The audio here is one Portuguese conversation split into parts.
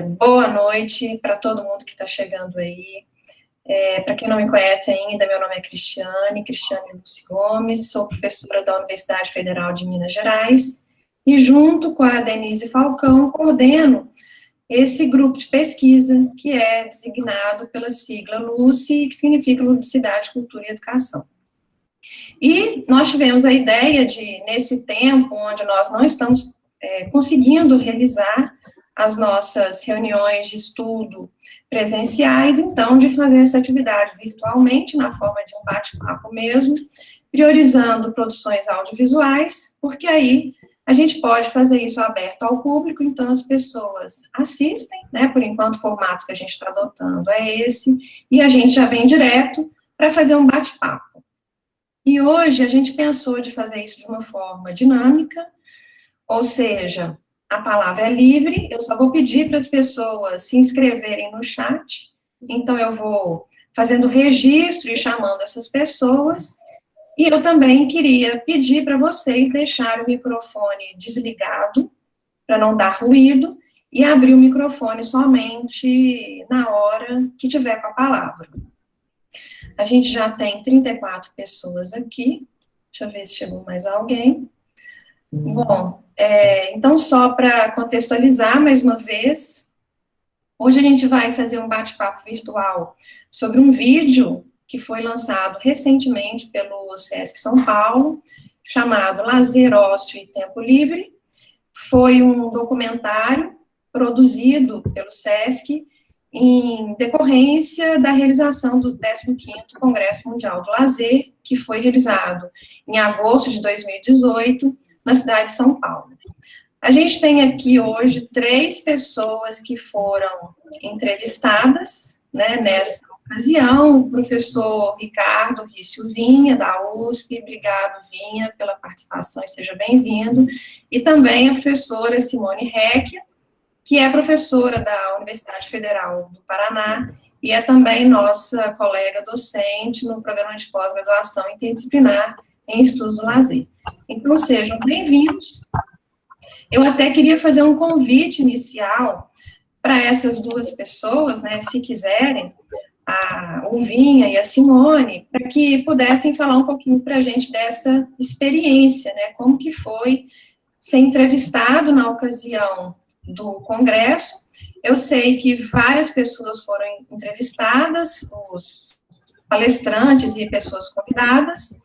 Boa noite para todo mundo que está chegando aí. Para quem não me conhece ainda, meu nome é Cristiane Lúcia Gomes, sou professora da Universidade Federal de Minas Gerais e, junto com a Denise Falcão, coordeno esse grupo de pesquisa que é designado pela sigla LUCE, que significa Ludicidade, Cultura e Educação. E nós tivemos a ideia de, nesse tempo onde nós não estamos conseguindo realizar as nossas reuniões de estudo presenciais, então, de fazer essa atividade virtualmente, na forma de um bate-papo mesmo, priorizando produções audiovisuais, porque aí a gente pode fazer isso aberto ao público, então as pessoas assistem, né, por enquanto o formato que a gente está adotando é esse, e a gente já vem direto para fazer um bate-papo. E hoje a gente pensou de fazer isso de uma forma dinâmica, ou seja, a palavra é livre, eu só vou pedir para as pessoas se inscreverem no chat, então eu vou fazendo registro e chamando essas pessoas, e eu também queria pedir para vocês deixarem o microfone desligado, para não dar ruído, e abrir o microfone somente na hora que tiver com a palavra. A gente já tem 34 pessoas aqui, deixa eu ver se chegou mais alguém. Bom, então só para contextualizar mais uma vez, hoje a gente vai fazer um bate-papo virtual sobre um vídeo que foi lançado recentemente pelo SESC São Paulo, chamado Lazer, Ócio e Tempo Livre. Foi um documentário produzido pelo SESC em decorrência da realização do 15º Congresso Mundial do Lazer, que foi realizado em agosto de 2018, na cidade de São Paulo. A gente tem aqui hoje 3 pessoas que foram entrevistadas, né, nessa ocasião, o professor Ricardo Rício Vinha, da USP, obrigado, Vinha, pela participação e seja bem-vindo, e também a professora Simone Recchia, que é professora da Universidade Federal do Paraná, e é também nossa colega docente no programa de pós-graduação interdisciplinar em estudos do lazer. Então, sejam bem-vindos. Eu até queria fazer um convite inicial para essas 2 pessoas, né, se quiserem, o Vinha e a Simone, para que pudessem falar um pouquinho para a gente dessa experiência, né, como que foi ser entrevistado na ocasião do congresso. Eu sei que várias pessoas foram entrevistadas, os palestrantes e pessoas convidadas.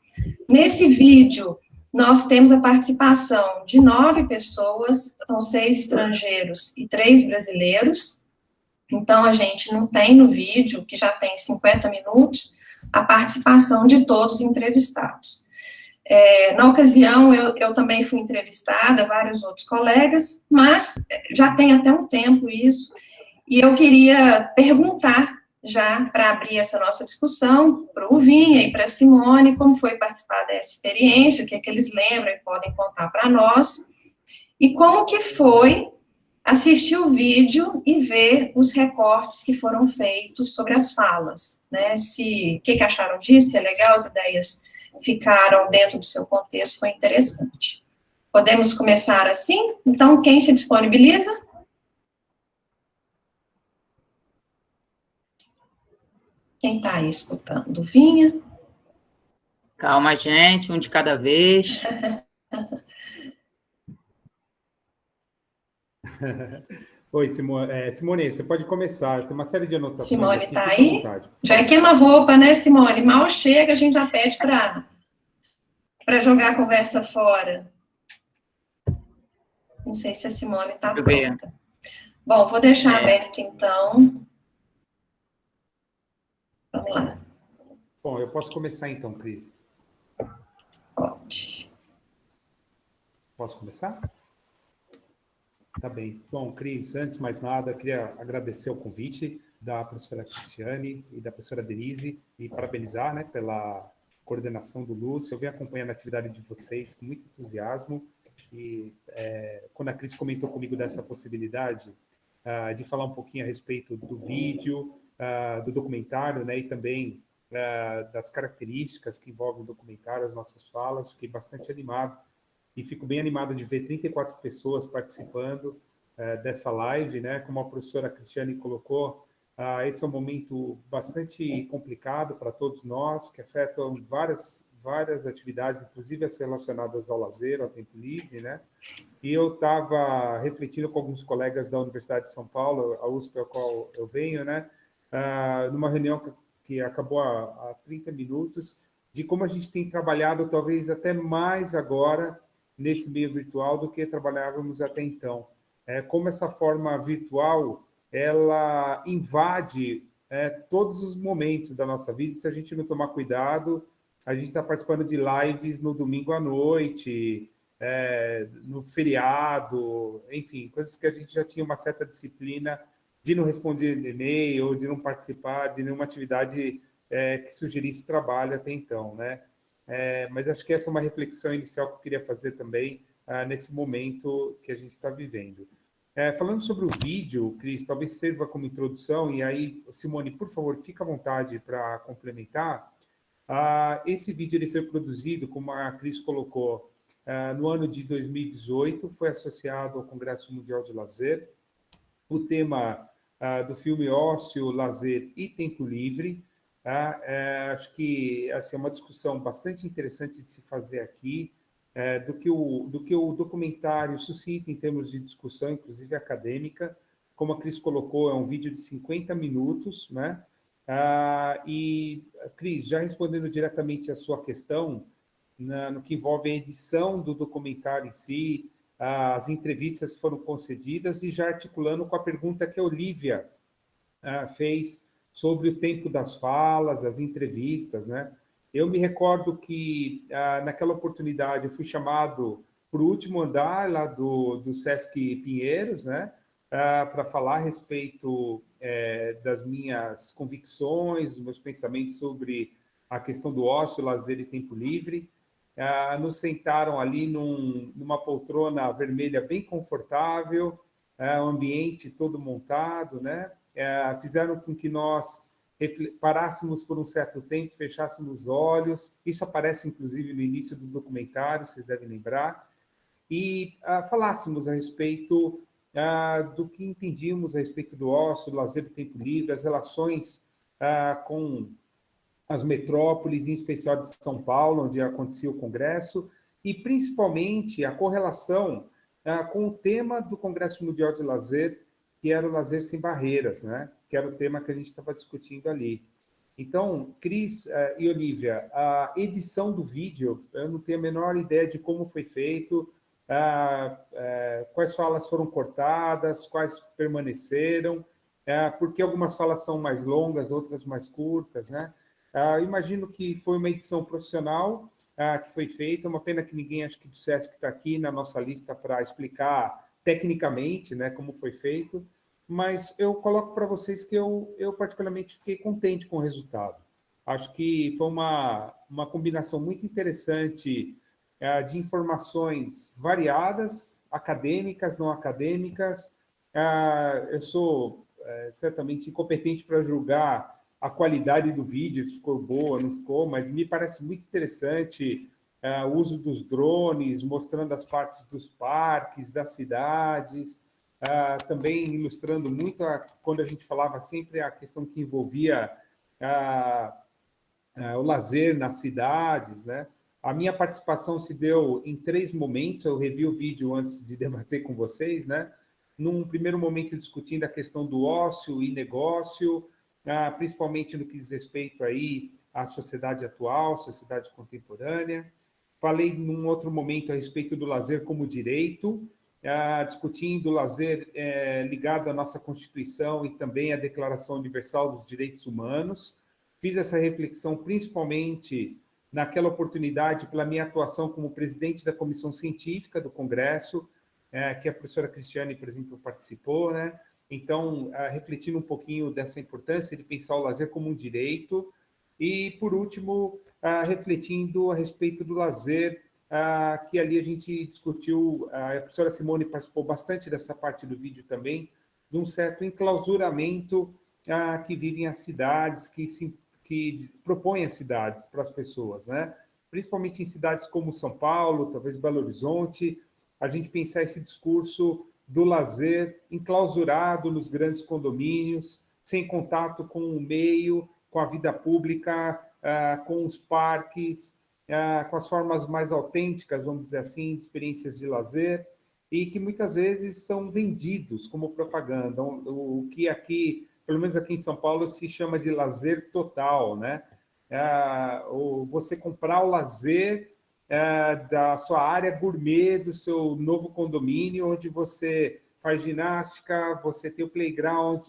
Nesse vídeo, nós temos a participação de 9 pessoas, são 6 estrangeiros e 3 brasileiros. Então, a gente não tem no vídeo, que já tem 50 minutos, a participação de todos os entrevistados. Na ocasião, eu também fui entrevistada, vários outros colegas, mas já tem até um tempo isso, e eu queria perguntar, já para abrir essa nossa discussão, para o Vinha e para a Simone, como foi participar dessa experiência, o que é que eles lembram e podem contar para nós, e como que foi assistir o vídeo e ver os recortes que foram feitos sobre as falas, né, o que acharam disso, se é legal, as ideias ficaram dentro do seu contexto, foi interessante. Podemos começar assim? Então, quem se disponibiliza? Quem está aí escutando? Vinha? Calma, gente, um de cada vez. Oi, Simone, você pode começar. Tem uma série de anotações Simone aqui. está Fica à aí? vontade, Já queima roupa, né, Simone? Mal chega, a gente já pede para jogar a conversa fora. Não sei se a Simone está pronta. Bom, vou deixar aberto, então. Vamos lá. Bom, eu posso começar, então, Cris? Pode. Posso começar? Tá bem. Bom, Cris, antes de mais nada, queria agradecer o convite da professora Cristiane e da professora Denise e parabenizar, né, pela coordenação do Lúcio. Eu venho acompanhando a atividade de vocês com muito entusiasmo e quando a Cris comentou comigo dessa possibilidade de falar um pouquinho a respeito do vídeo, do documentário, né, e também das características que envolvem o documentário, as nossas falas, fiquei bastante animado. E fico bem animado de ver 34 pessoas participando dessa live, né? Como a professora Cristiane colocou, esse é um momento bastante complicado para todos nós, que afetam várias atividades, inclusive as relacionadas ao lazer, ao tempo livre, né? E eu estava refletindo com alguns colegas da Universidade de São Paulo, a USP, a qual eu venho, né? Numa reunião que acabou há 30 minutos, de como a gente tem trabalhado, talvez até mais agora, nesse meio virtual do que trabalhávamos até então. Como essa forma virtual, ela invade todos os momentos da nossa vida, se a gente não tomar cuidado. A gente está participando de lives no domingo à noite, no feriado, enfim, coisas que a gente já tinha uma certa disciplina de não responder e-mail, de não participar de nenhuma atividade que sugerisse trabalho até então, né? Mas acho que essa é uma reflexão inicial que eu queria fazer também nesse momento que a gente está vivendo. Falando sobre o vídeo, Cris, talvez sirva como introdução, e aí, Simone, por favor, fica à vontade para complementar. Esse vídeo ele foi produzido, como a Cris colocou, no ano de 2018, foi associado ao Congresso Mundial de Lazer. O tema do filme Ócio, Lazer e Tempo Livre. Acho que assim, é uma discussão bastante interessante de se fazer aqui, do que o documentário suscita em termos de discussão, inclusive acadêmica. Como a Cris colocou, é um vídeo de 50 minutos, né? E, Cris, já respondendo diretamente a sua questão, no que envolve a edição do documentário em si, as entrevistas foram concedidas, e já articulando com a pergunta que a Olivia fez sobre o tempo das falas, as entrevistas, né? Eu me recordo que, naquela oportunidade, eu fui chamado para o último andar lá do Sesc Pinheiros, né? Para falar a respeito das minhas convicções, dos meus pensamentos sobre a questão do ócio, lazer e tempo livre. Nos sentaram ali numa poltrona vermelha bem confortável, um ambiente todo montado, né? Fizeram com que nós parássemos por um certo tempo, fechássemos os olhos. Isso aparece, inclusive, no início do documentário, vocês devem lembrar. E falássemos a respeito do que entendíamos a respeito do ócio, do lazer do tempo livre, as relações com as metrópoles, em especial de São Paulo, onde acontecia o Congresso, e principalmente a correlação com o tema do Congresso Mundial de Lazer, que era o lazer sem barreiras, né? Que era o tema que a gente estava discutindo ali. Então, Cris e Olivia, a edição do vídeo, eu não tenho a menor ideia de como foi feito, quais falas foram cortadas, quais permaneceram, porque algumas falas são mais longas, outras mais curtas, né? Imagino que foi uma edição profissional que foi feita, uma pena que ninguém, acho que do SESC, está aqui na nossa lista para explicar tecnicamente, né, como foi feito, mas eu coloco para vocês que eu particularmente fiquei contente com o resultado. Acho que foi uma combinação muito interessante de informações variadas, acadêmicas, não acadêmicas. Eu sou certamente incompetente para julgar a qualidade do vídeo, se ficou boa, não ficou, mas me parece muito interessante o uso dos drones, mostrando as partes dos parques, das cidades, também ilustrando muito quando a gente falava sempre a questão que envolvia o lazer nas cidades, né? A minha participação se deu em 3 momentos, eu revi o vídeo antes de debater com vocês, né? Num primeiro momento discutindo a questão do ócio e negócio, principalmente no que diz respeito aí à sociedade atual, sociedade contemporânea. Falei num outro momento a respeito do lazer como direito, discutindo o lazer ligado à nossa Constituição e também à Declaração Universal dos Direitos Humanos. Fiz essa reflexão principalmente naquela oportunidade pela minha atuação como presidente da Comissão Científica do Congresso, que a professora Cristiane, por exemplo, participou, né? Então, refletindo um pouquinho dessa importância de pensar o lazer como um direito. E, por último, refletindo a respeito do lazer, que ali a gente discutiu, a professora Simone participou bastante dessa parte do vídeo também, de um certo enclausuramento que vivem as cidades, que propõem as cidades para as pessoas, né? Principalmente em cidades como São Paulo, talvez Belo Horizonte, a gente pensar esse discurso do lazer enclausurado nos grandes condomínios, sem contato com o meio, com a vida pública, com os parques, com as formas mais autênticas, vamos dizer assim, de experiências de lazer, e que muitas vezes são vendidos como propaganda, o que aqui, pelo menos aqui em São Paulo, se chama de lazer total, né? Você comprar o lazer da sua área gourmet, do seu novo condomínio, onde você faz ginástica, você tem o playground,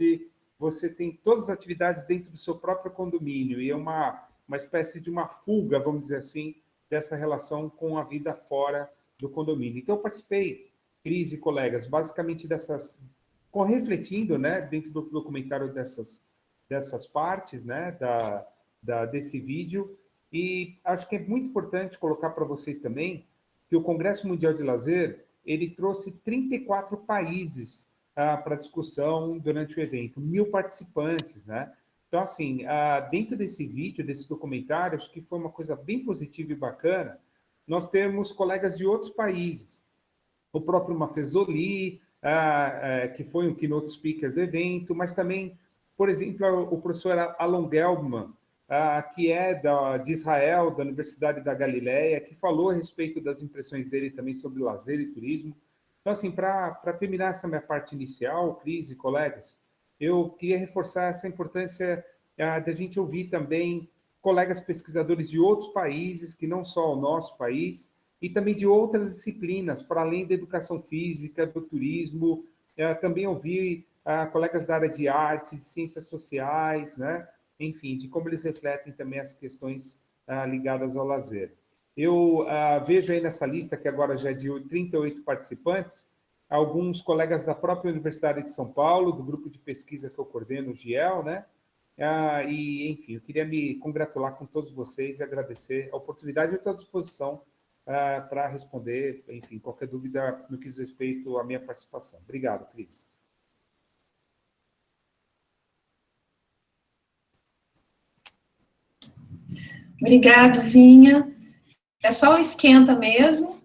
você tem todas as atividades dentro do seu próprio condomínio, e é uma espécie de uma fuga, vamos dizer assim, dessa relação com a vida fora do condomínio. Então, eu participei, Cris e colegas, basicamente refletindo, né, dentro do documentário dessas partes, né, desse vídeo, e acho que é muito importante colocar para vocês também que o Congresso Mundial de Lazer, ele trouxe 34 países para discussão durante o evento, 1.000 participantes, né? Então, assim, dentro desse vídeo, desse documentário, acho que foi uma coisa bem positiva e bacana, nós temos colegas de outros países, o próprio Mafezoli, que foi um keynote speaker do evento, mas também, por exemplo, o professor Alon Gelbman, que é de Israel, da Universidade da Galileia, que falou a respeito das impressões dele também sobre lazer e turismo. Então, assim, para terminar essa minha parte inicial, Cris e colegas, eu queria reforçar essa importância da gente ouvir também colegas pesquisadores de outros países, que não só o nosso país, e também de outras disciplinas, para além da educação física, do turismo, também ouvir colegas da área de arte, de ciências sociais, né? Enfim, de como eles refletem também as questões ligadas ao lazer. Eu vejo aí nessa lista, que agora já é de 38 participantes, alguns colegas da própria Universidade de São Paulo, do grupo de pesquisa que eu coordeno, o GIEL, né? E, enfim, eu queria me congratular com todos vocês e agradecer a oportunidade. Eu estou à disposição para responder, enfim, qualquer dúvida no que diz respeito à minha participação. Obrigado, Cris. Obrigado, Vinha. É só o esquenta mesmo.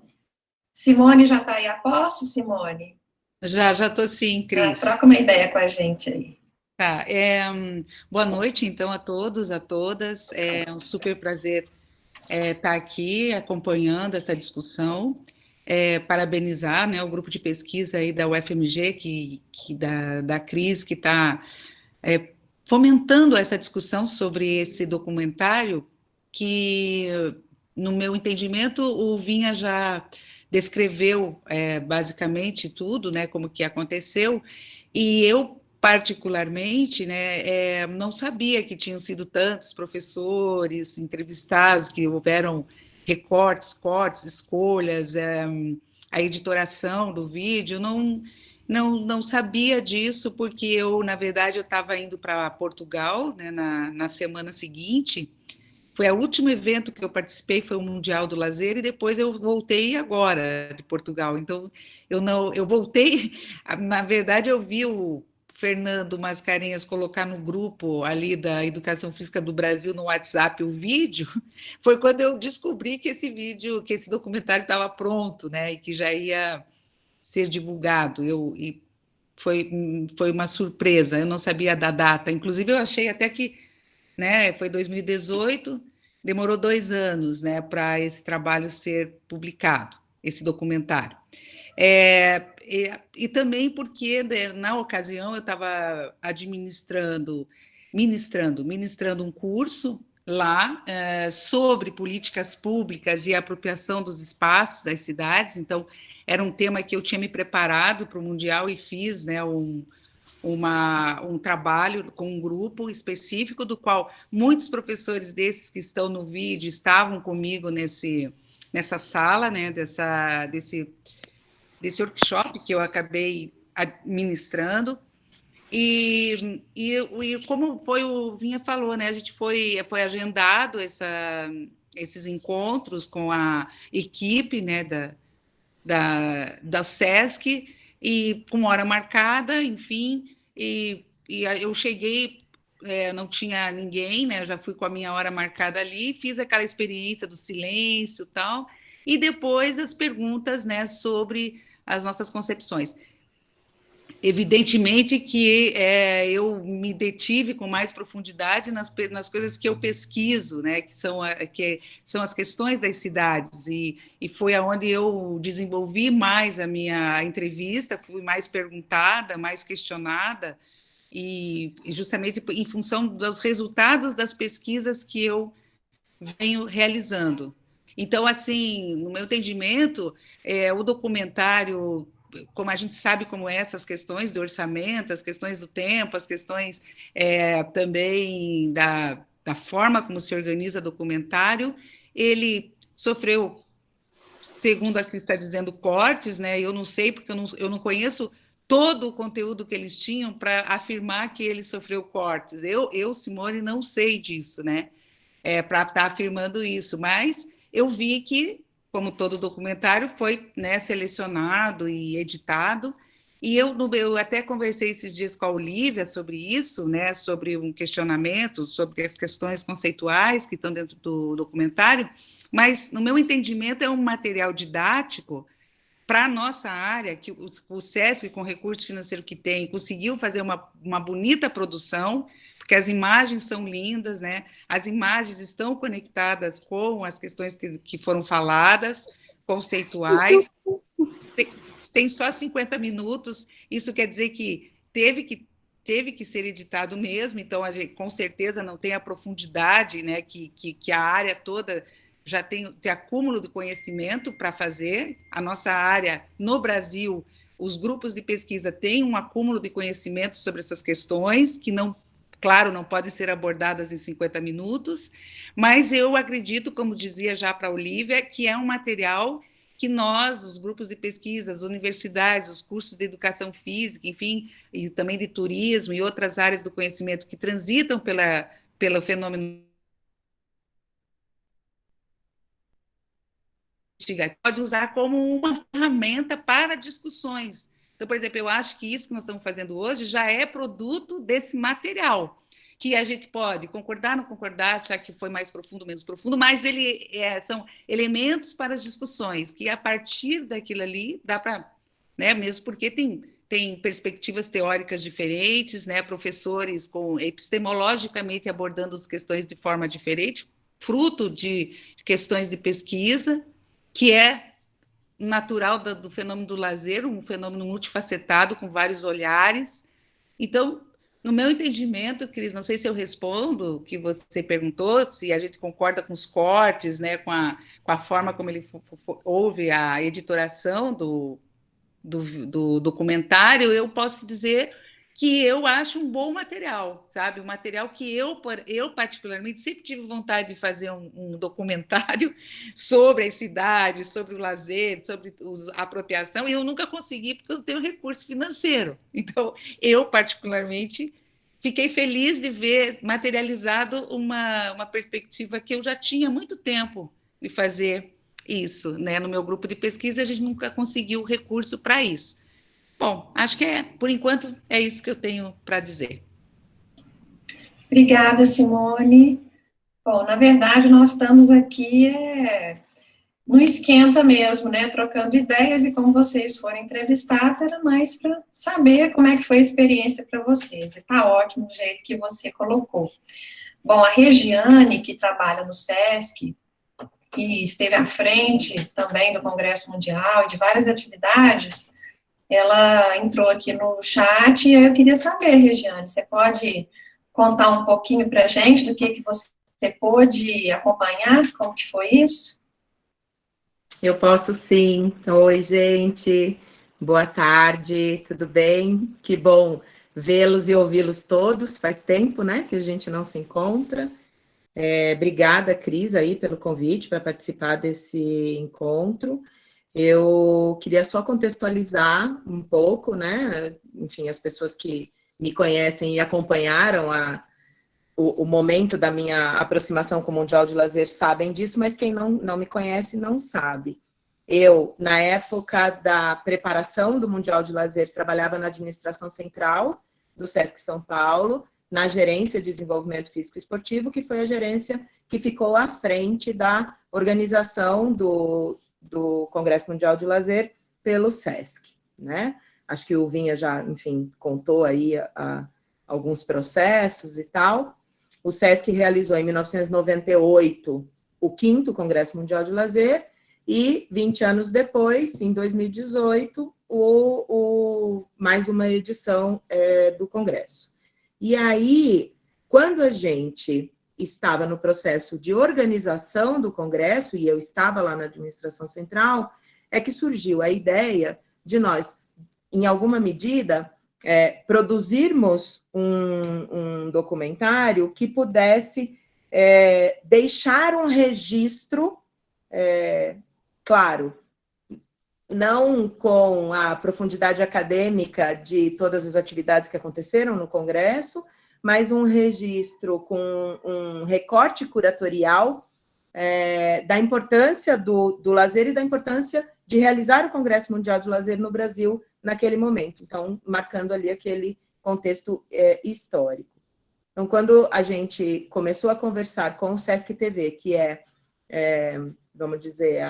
Simone já está aí a posto, Simone? Já estou sim, Cris. Troca uma ideia com a gente aí. Tá, boa noite, então, a todos, a todas. É um super prazer estar aqui acompanhando essa discussão. Parabenizar, né, o grupo de pesquisa aí da UFMG, da Cris, que está fomentando essa discussão sobre esse documentário, que, no meu entendimento, o Vinha já descreveu basicamente tudo, né, como que aconteceu, e eu, particularmente, né, não sabia que tinham sido tantos professores entrevistados, que houveram recortes, cortes, escolhas, a editoração do vídeo, não sabia disso, porque eu, na verdade, eu estava indo para Portugal, né, na semana seguinte. Foi o último evento que eu participei, foi o Mundial do Lazer, e depois eu voltei agora de Portugal. Então, eu voltei, na verdade, eu vi o Fernando Mascarenhas colocar no grupo ali da Educação Física do Brasil, no WhatsApp, o vídeo, foi quando eu descobri que esse documentário estava pronto, né, e que já ia ser divulgado. Foi uma surpresa, eu não sabia da data. Inclusive, eu achei até que, né, foi 2018, demorou 2 anos, né, para esse trabalho ser publicado, esse documentário. E também porque, né, na ocasião, eu estava ministrando um curso lá sobre políticas públicas e apropriação dos espaços das cidades. Então, era um tema que eu tinha me preparado para o Mundial e fiz, né, um trabalho com um grupo específico, do qual muitos professores desses que estão no vídeo estavam comigo nessa sala, né, desse workshop que eu acabei administrando. E como o Vinha falou, né, a gente foi agendado esses encontros com a equipe, né, da SESC, e com hora marcada, enfim, e eu cheguei, não tinha ninguém, né, eu já fui com a minha hora marcada ali, fiz aquela experiência do silêncio e tal, e depois as perguntas, né, sobre as nossas concepções. Evidentemente que eu me detive com mais profundidade nas coisas que eu pesquiso, né, que são as questões das cidades, e foi aonde eu desenvolvi mais a minha entrevista, fui mais perguntada, mais questionada, e justamente em função dos resultados das pesquisas que eu venho realizando. Então, assim, no meu entendimento, o documentário, como a gente sabe como essas questões do orçamento, as questões do tempo, as questões também da forma como se organiza documentário, ele sofreu, segundo a Cris está dizendo, cortes, né? Eu não sei, porque eu não conheço todo o conteúdo que eles tinham para afirmar que ele sofreu cortes. Simone, não sei disso, né? Para estar afirmando isso, mas eu vi que, como todo documentário, foi, né, selecionado e editado, e eu até conversei esses dias com a Olivia sobre isso, né, sobre um questionamento, sobre as questões conceituais que estão dentro do documentário, mas, no meu entendimento, é um material didático para a nossa área, que o SESC, com o recurso financeiro que tem, conseguiu fazer uma bonita produção, porque as imagens são lindas, né? As imagens estão conectadas com as questões que foram faladas, conceituais. Tem só 50 minutos, isso quer dizer que teve que ser editado mesmo, então a gente, com certeza não tem a profundidade, né, que a área toda já tem acúmulo de conhecimento para fazer. A nossa área, no Brasil, os grupos de pesquisa têm um acúmulo de conhecimento sobre essas questões, que não, claro, não podem ser abordadas em 50 minutos, mas eu acredito, como dizia já para a Olivia, que é um material que nós, os grupos de pesquisa, as universidades, os cursos de educação física, enfim, e também de turismo e outras áreas do conhecimento que transitam pelo fenômeno pode usar como uma ferramenta para discussões. Então, por exemplo, eu acho que isso que nós estamos fazendo hoje já é produto desse material, que a gente pode concordar, não concordar, achar que foi mais profundo, menos profundo, mas são elementos para as discussões, que a partir daquilo ali dá para, né, mesmo porque tem perspectivas teóricas diferentes, né, professores epistemologicamente abordando as questões de forma diferente, fruto de questões de pesquisa, que é natural do fenômeno do lazer, um fenômeno multifacetado, com vários olhares. Então, no meu entendimento, Cris, não sei se eu respondo o que você perguntou, se a gente concorda com os cortes, né, com a forma como ele houve a editoração do documentário, eu posso dizer que eu acho um bom material, sabe? Um material que eu particularmente, sempre tive vontade de fazer um documentário sobre as cidades, sobre o lazer, sobre a apropriação, e eu nunca consegui, porque eu não tenho recurso financeiro. Então, eu, particularmente, fiquei feliz de ver materializado uma perspectiva que eu já tinha há muito tempo de fazer isso, né? No meu grupo de pesquisa, a gente nunca conseguiu recurso para isso. Bom, acho que por enquanto, é isso que eu tenho para dizer. Obrigada, Simone. Bom, na verdade, nós estamos aqui no esquenta mesmo, né, trocando ideias, e como vocês foram entrevistados, era mais para saber como é que foi a experiência para vocês, e tá ótimo do jeito que você colocou. Bom, a Regiane, que trabalha no SESC, e esteve à frente também do Congresso Mundial, de várias atividades, ela entrou aqui no chat, e eu queria saber, Regiane, você pode contar um pouquinho para a gente do que você pôde acompanhar, como que foi isso? Eu posso sim. Oi, gente. Boa tarde, tudo bem? Que bom vê-los e ouvi-los todos. Faz tempo, né, que a gente não se encontra. Obrigada, Cris, aí, pelo convite para participar desse encontro. Eu queria só contextualizar um pouco, né? Enfim, as pessoas que me conhecem e acompanharam o momento da minha aproximação com o Mundial de Lazer sabem disso, mas quem não me conhece não sabe. Eu, na época da preparação do Mundial de Lazer, trabalhava na administração central do SESC São Paulo, na gerência de desenvolvimento físico e esportivo, que foi a gerência que ficou à frente da organização do Congresso Mundial de Lazer pelo SESC, né? acho que o Vinha já, enfim, contou aí alguns processos e tal. O SESC realizou em 1998 o 5º Congresso Mundial de Lazer, e 20 anos depois, em 2018, mais uma edição do Congresso. E aí, quando a gente estava no processo de organização do Congresso, e eu estava lá na administração central, é que surgiu a ideia de nós, em alguma medida, produzirmos um documentário que pudesse deixar um registro, claro, não com a profundidade acadêmica de todas as atividades que aconteceram no Congresso, mas um registro com um recorte curatorial da importância do lazer e da importância de realizar o Congresso Mundial de Lazer no Brasil naquele momento. Então, marcando ali aquele contexto histórico. Então, quando a gente começou a conversar com o Sesc TV, que vamos dizer,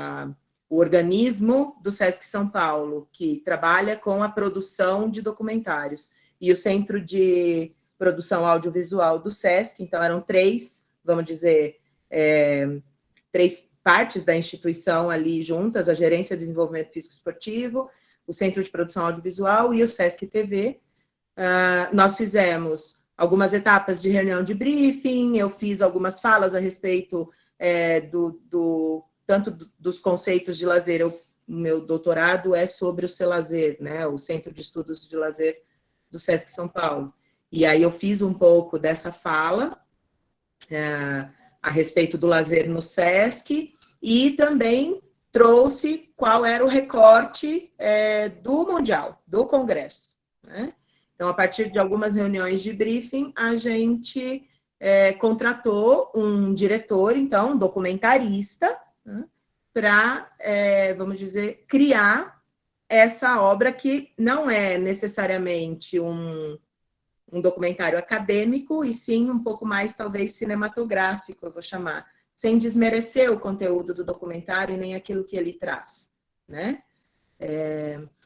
o organismo do Sesc São Paulo, que trabalha com a produção de documentários, e o Centro de Produção Audiovisual do Sesc, então eram 3, vamos dizer, 3 partes da instituição ali juntas, a Gerência de Desenvolvimento Físico Esportivo, o Centro de Produção Audiovisual e o Sesc TV. Nós fizemos algumas etapas de reunião de briefing, eu fiz algumas falas a respeito tanto dos conceitos de lazer. O meu doutorado é sobre o CELazer, né, o Centro de Estudos de Lazer do Sesc São Paulo. E aí eu fiz um pouco dessa fala a respeito do lazer no Sesc, e também trouxe qual era o recorte do Mundial, do Congresso, né? Então, a partir de algumas reuniões de briefing, a gente contratou um diretor, então, um documentarista, né, para, vamos dizer, criar essa obra que não é necessariamente um documentário acadêmico, e sim um pouco mais, talvez, cinematográfico, eu vou chamar, sem desmerecer o conteúdo do documentário e nem aquilo que ele traz, né?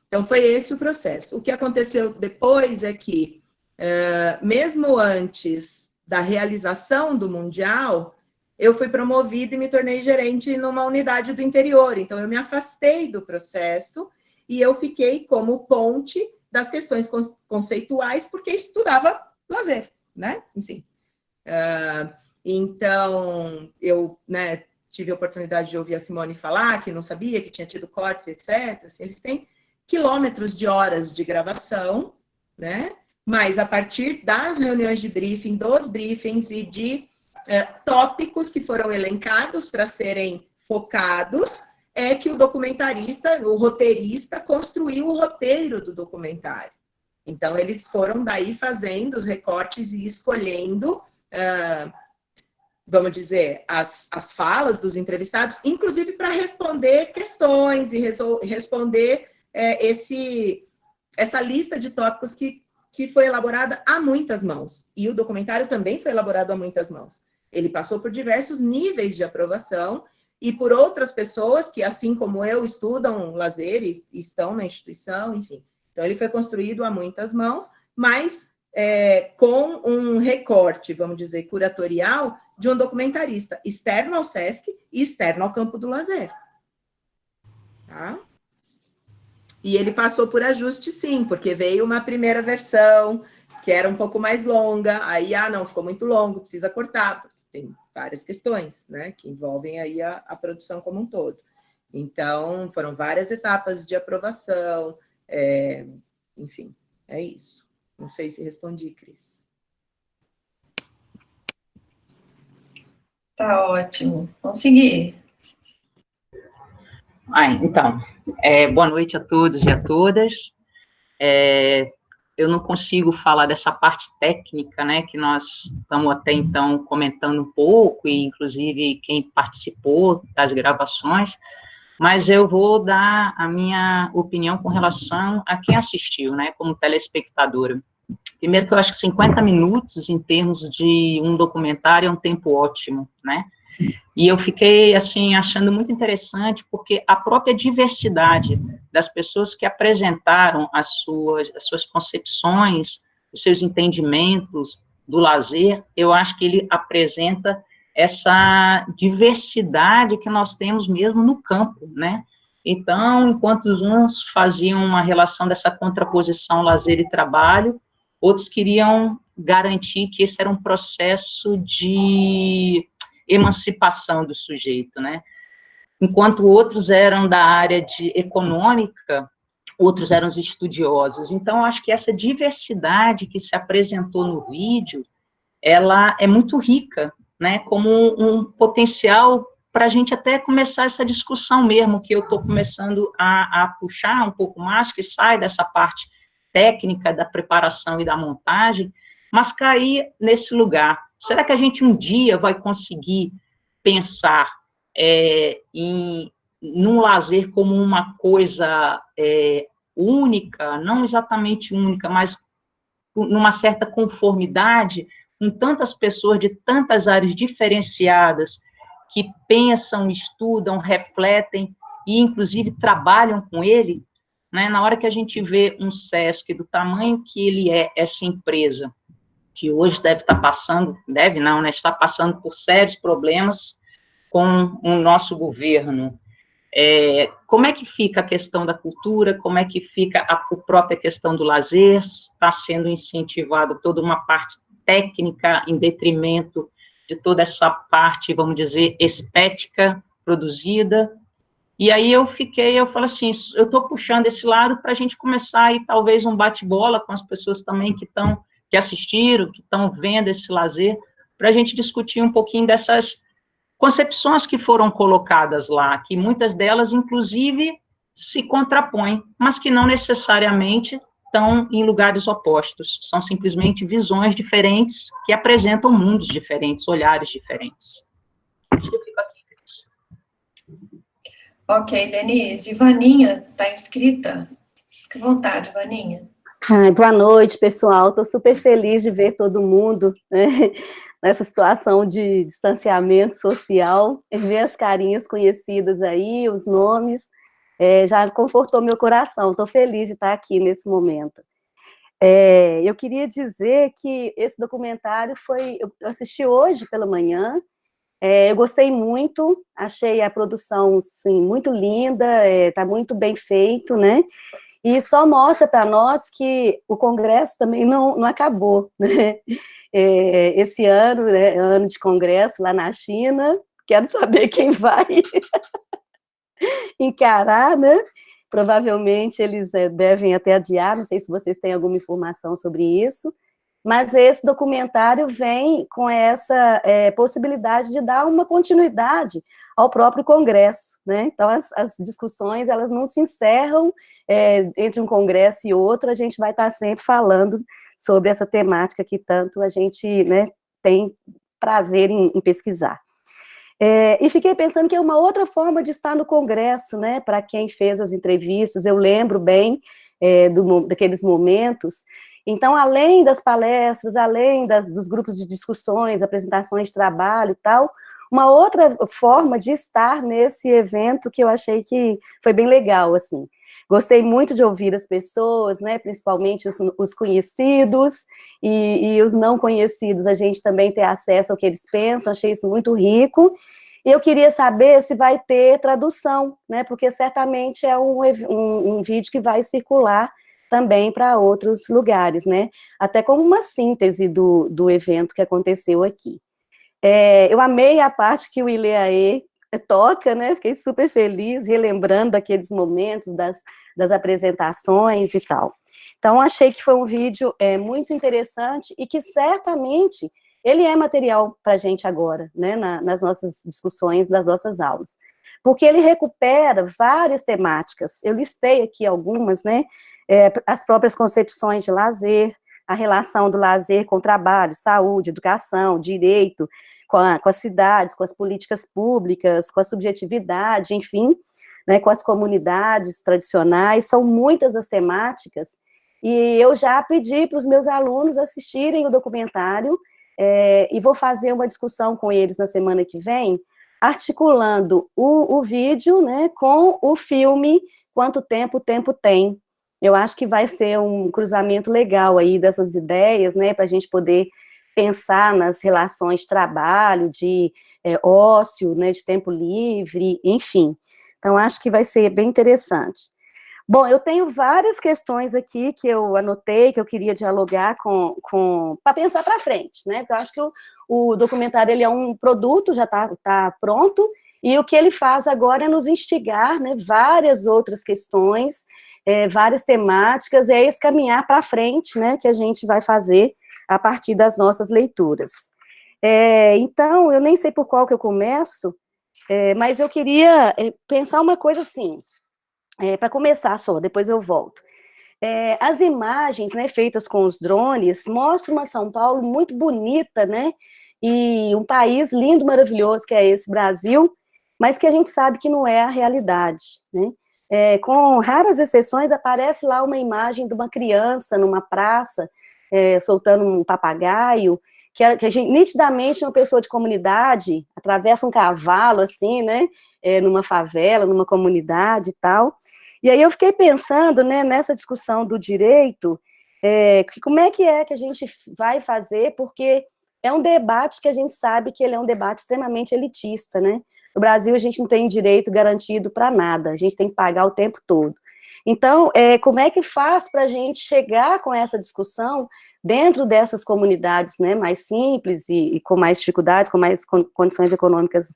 Então, foi esse o processo. O que aconteceu depois é que, mesmo antes da realização do Mundial, eu fui promovida e me tornei gerente numa unidade do interior. Então, eu me afastei do processo e eu fiquei como ponte das questões conceituais, porque estudava lazer, né? Enfim. Então, eu, né, tive a oportunidade de ouvir a Simone falar, que não sabia, que tinha tido cortes, etc. Assim, eles têm quilômetros de horas de gravação, né? Mas a partir das reuniões de briefing, dos briefings e de tópicos que foram elencados para serem focados, é que o documentarista, o roteirista, construiu o roteiro do documentário. Então, eles foram daí fazendo os recortes e escolhendo, vamos dizer, as falas dos entrevistados, inclusive para responder questões e responder essa lista de tópicos que foi elaborada a muitas mãos. E o documentário também foi elaborado a muitas mãos. Ele passou por diversos níveis de aprovação e por outras pessoas que, assim como eu, estudam lazer e estão na instituição, enfim. Então, ele foi construído a muitas mãos, mas com um recorte, vamos dizer, curatorial, de um documentarista externo ao Sesc e externo ao campo do lazer. Tá? E ele passou por ajuste, sim, porque veio uma primeira versão, que era um pouco mais longa, aí, não, ficou muito longo, precisa cortar, porque tem várias questões, né, que envolvem aí a produção como um todo. Então, foram várias etapas de aprovação, enfim, é isso. Não sei se respondi, Cris. Tá ótimo. Vamos seguir. Então, boa noite a todos e a todas. Eu não consigo falar dessa parte técnica, né, que nós estamos até então comentando um pouco, e inclusive quem participou das gravações, mas eu vou dar a minha opinião com relação a quem assistiu, né, como telespectadora. Primeiro que eu acho que 50 minutos, em termos de um documentário, é um tempo ótimo, né? E eu fiquei, assim, achando muito interessante, porque a própria diversidade das pessoas que apresentaram as suas concepções, os seus entendimentos do lazer, eu acho que ele apresenta essa diversidade que nós temos mesmo no campo, né? Então, enquanto uns faziam uma relação dessa contraposição lazer e trabalho, outros queriam garantir que esse era um processo de emancipação do sujeito, né? Enquanto outros eram da área econômica, outros eram os estudiosos. Então, eu acho que essa diversidade que se apresentou no vídeo, ela é muito rica, né, como um potencial para a gente até começar essa discussão mesmo, que eu estou começando a puxar um pouco mais, que sai dessa parte técnica da preparação e da montagem, mas cair nesse lugar. Será que a gente um dia vai conseguir pensar num lazer como uma coisa única, não exatamente única, mas numa certa conformidade, com tantas pessoas de tantas áreas diferenciadas, que pensam, estudam, refletem e, inclusive, trabalham com ele, né? Na hora que a gente vê um SESC do tamanho que ele é, essa empresa, que hoje deve estar passando, deve não, né? Está passando por sérios problemas com o nosso governo. Como é que fica a questão da cultura, como é que fica a própria questão do lazer, está sendo incentivada toda uma parte técnica em detrimento de toda essa parte, vamos dizer, estética produzida, e aí eu falo assim, eu estou puxando esse lado para a gente começar aí, talvez, um bate-bola com as pessoas também que assistiram, que estão vendo esse lazer, para a gente discutir um pouquinho dessas concepções que foram colocadas lá, que muitas delas, inclusive, se contrapõem, mas que não necessariamente estão em lugares opostos, são simplesmente visões diferentes que apresentam mundos diferentes, olhares diferentes. Acho que eu fico aqui, Cris. Ok, Denise. Vaninha, está inscrita? Fique à vontade, Vaninha. Boa noite, pessoal. Estou super feliz de ver todo mundo, né, nessa situação de distanciamento social, ver as carinhas conhecidas aí, os nomes, já confortou meu coração. Estou feliz de estar aqui nesse momento. Eu queria dizer que esse documentário eu assisti hoje pela manhã, eu gostei muito, achei a produção, sim, muito linda, está muito bem feito, né? E só mostra para nós que o Congresso também não acabou, né? Esse ano, né, ano de Congresso lá na China, quero saber quem vai encarar, né? Provavelmente eles devem até adiar, não sei se vocês têm alguma informação sobre isso, mas esse documentário vem com essa possibilidade de dar uma continuidade ao próprio Congresso, né? Então, as discussões, elas não se encerram entre um Congresso e outro, a gente vai estar sempre falando sobre essa temática que tanto a gente, né, tem prazer em pesquisar. E fiquei pensando que é uma outra forma de estar no Congresso, né? Para quem fez as entrevistas, eu lembro bem daqueles momentos. Então, além das palestras, além dos grupos de discussões, apresentações de trabalho e tal, uma outra forma de estar nesse evento que eu achei que foi bem legal, assim. Gostei muito de ouvir as pessoas, né, principalmente os conhecidos e os não conhecidos, a gente também ter acesso ao que eles pensam, achei isso muito rico. E eu queria saber se vai ter tradução, né, porque certamente é um vídeo que vai circular também para outros lugares, né, até como uma síntese do evento que aconteceu aqui. Eu amei a parte que o Ileaê toca, né, fiquei super feliz, relembrando aqueles momentos das apresentações e tal. Então, achei que foi um vídeo muito interessante e que certamente ele é material para a gente agora, né, nas nossas discussões, das nossas aulas. Porque ele recupera várias temáticas, eu listei aqui algumas, né, as próprias concepções de lazer, a relação do lazer com trabalho, saúde, educação, direito, com as cidades, com as políticas públicas, com a subjetividade, enfim, né, com as comunidades tradicionais, são muitas as temáticas, e eu já pedi para os meus alunos assistirem o documentário, e vou fazer uma discussão com eles na semana que vem, articulando o vídeo, né, com o filme Quanto Tempo o Tempo Tem. Eu acho que vai ser um cruzamento legal aí dessas ideias, né, para a gente poder pensar nas relações de trabalho, de ócio, né, de tempo livre, enfim. Então, acho que vai ser bem interessante. Bom, eu tenho várias questões aqui que eu anotei, que eu queria dialogar para pensar para frente, né? Porque eu acho que o documentário ele é um produto, já tá pronto, e o que ele faz agora é nos instigar, né? Várias outras questões, várias temáticas, e é esse caminhar para frente, né? Que a gente vai fazer a partir das nossas leituras. Então, eu nem sei por qual que eu começo, mas eu queria pensar uma coisa assim, para começar só, depois eu volto. As imagens, né, feitas com os drones mostram uma São Paulo muito bonita, né, e um país lindo, maravilhoso que é esse Brasil, mas que a gente sabe que não é a realidade, né. Com raras exceções, aparece lá uma imagem de uma criança numa praça, soltando um papagaio, que a gente, nitidamente, uma pessoa de comunidade atravessa um cavalo, assim, né, numa favela, numa comunidade e tal. E aí eu fiquei pensando, né, nessa discussão do direito, como é que a gente vai fazer, porque é um debate que a gente sabe que ele é um debate extremamente elitista, né? No Brasil, a gente não tem direito garantido para nada, a gente tem que pagar o tempo todo. Então, como é que faz para a gente chegar com essa discussão dentro dessas comunidades, né, mais simples e com mais dificuldades, com mais condições econômicas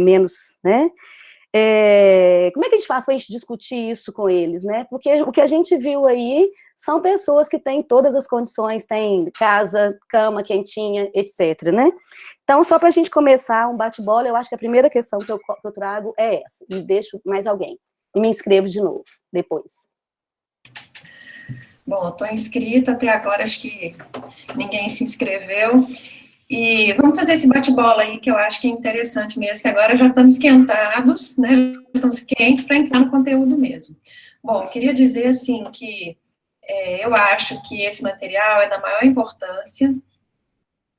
menos, né? Como é que a gente faz para a gente discutir isso com eles, né? Porque o que a gente viu aí são pessoas que têm todas as condições, têm casa, cama quentinha, etc, né? Então, só para a gente começar um bate-bola, eu acho que a primeira questão que eu trago é essa, e deixo mais alguém. E me inscrevo de novo, depois. Bom, eu estou inscrita, até agora acho que ninguém se inscreveu. E vamos fazer esse bate-bola aí, que eu acho que é interessante mesmo, que agora já estamos esquentados, né, já estamos quentes para entrar no conteúdo mesmo. Bom, eu queria dizer, assim, que eu acho que esse material é da maior importância,